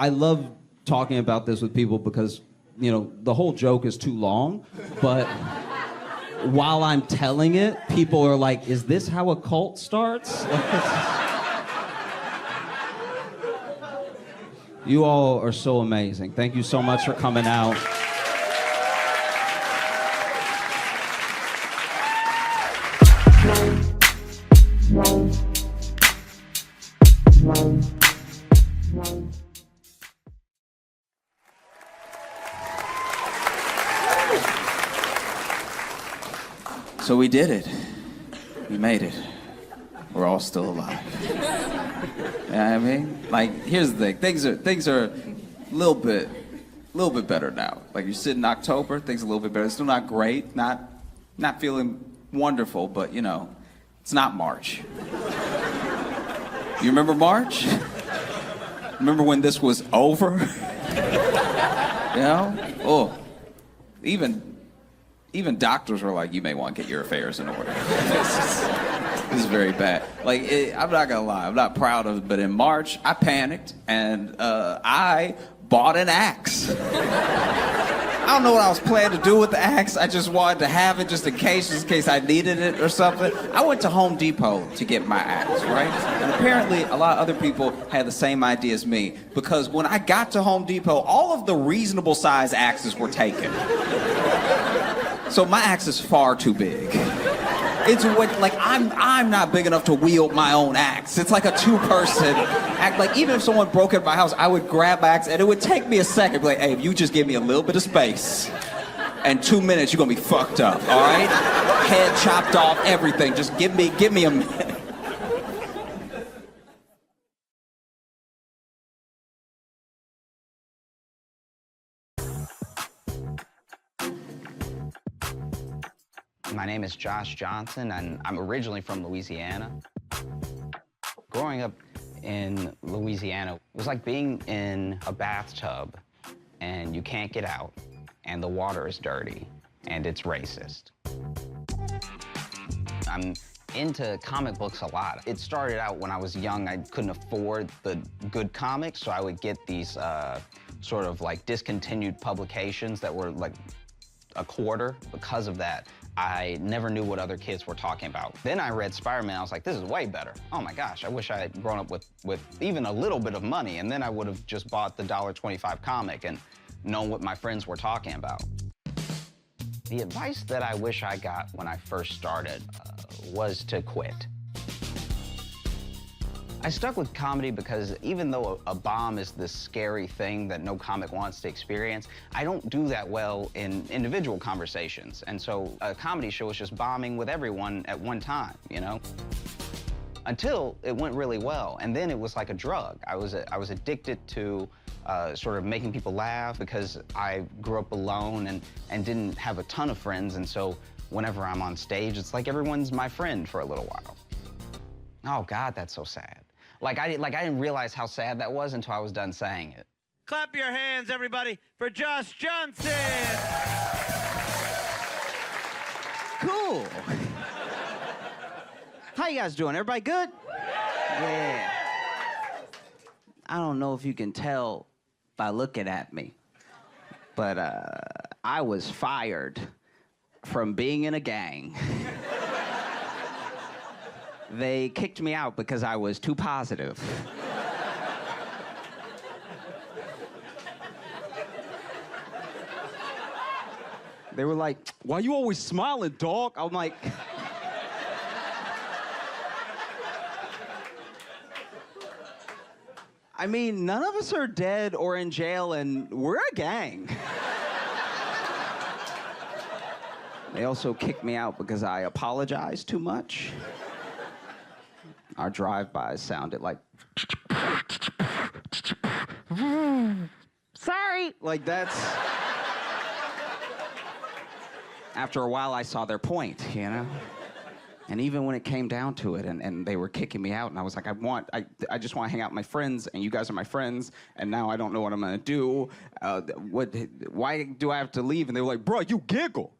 love talking about this with people because, the whole joke is too long, but while I'm telling it, people are like, is this how a cult starts? You all are so amazing. Thank you so much for coming out. So we did it. We made it. We're all still alive. You know what I mean? Like, here's the thing. Things are a little bit better now. Like, you sit in October, things are a little bit better. It's still not great, not feeling wonderful, but it's not March. You remember March? Remember when this was over? Oh, even doctors were like, you may want to get your affairs in order. This is very bad. Like, I'm not gonna lie, I'm not proud of it, but in March, I panicked and I bought an axe. don't know what I was planning to do with the axe. I just wanted to have it just in case I needed it or something. I went to Home Depot to get my axe, right? And apparently a lot of other people had the same idea as me, because when I got to Home Depot, all of the reasonable size axes were taken. So my axe is far too big. It's like I'm not big enough to wield my own axe. It's like a two-person act. Like even if someone broke into my house, I would grab my axe and it would take me a second. Be like, hey, if you just give me a little bit of space, and 2 minutes, you're gonna be fucked up. All right? Head chopped off, everything. Just give me a minute. My name is Josh Johnson, and I'm originally from Louisiana. Growing up in Louisiana was like being in a bathtub, and you can't get out, and the water is dirty, and it's racist. I'm into comic books a lot. It started out when I was young. I couldn't afford the good comics, so I would get these sort of like discontinued publications that were like a quarter. Because of that, I never knew what other kids were talking about. Then I read Spider-Man, I was like, this is way better. Oh my gosh, I wish I had grown up with even a little bit of money, and then I would have just bought the $1.25 comic and known what my friends were talking about. The advice that I wish I got when I first started was to quit. I stuck with comedy because even though a bomb is this scary thing that no comic wants to experience, I don't do that well in individual conversations. And so a comedy show is just bombing with everyone at one time, you know? Until it went really well, and then it was like a drug. I was addicted to sort of making people laugh because I grew up alone and didn't have a ton of friends, and so whenever I'm on stage, it's like everyone's my friend for a little while. Oh God, that's so sad. Like I didn't realize how sad that was until I was done saying it. Clap your hands, everybody, for Josh Johnson. Cool. How you guys doing? Everybody good? Yeah. I don't know if you can tell by looking at me, but I was fired from being in a gang. They kicked me out because I was too positive. They were like, why you always smiling, dog? I'm like... I mean, none of us are dead or in jail, and we're a gang. They also kicked me out because I apologized too much. Our drive-bys sounded like... Sorry! Like, that's... After a while, I saw their point, you know? And even when it came down to it, and they were kicking me out, and I was like, I just want to hang out with my friends, and you guys are my friends, and now I don't know what I'm gonna do. Why do I have to leave? And they were like, bro, you giggle.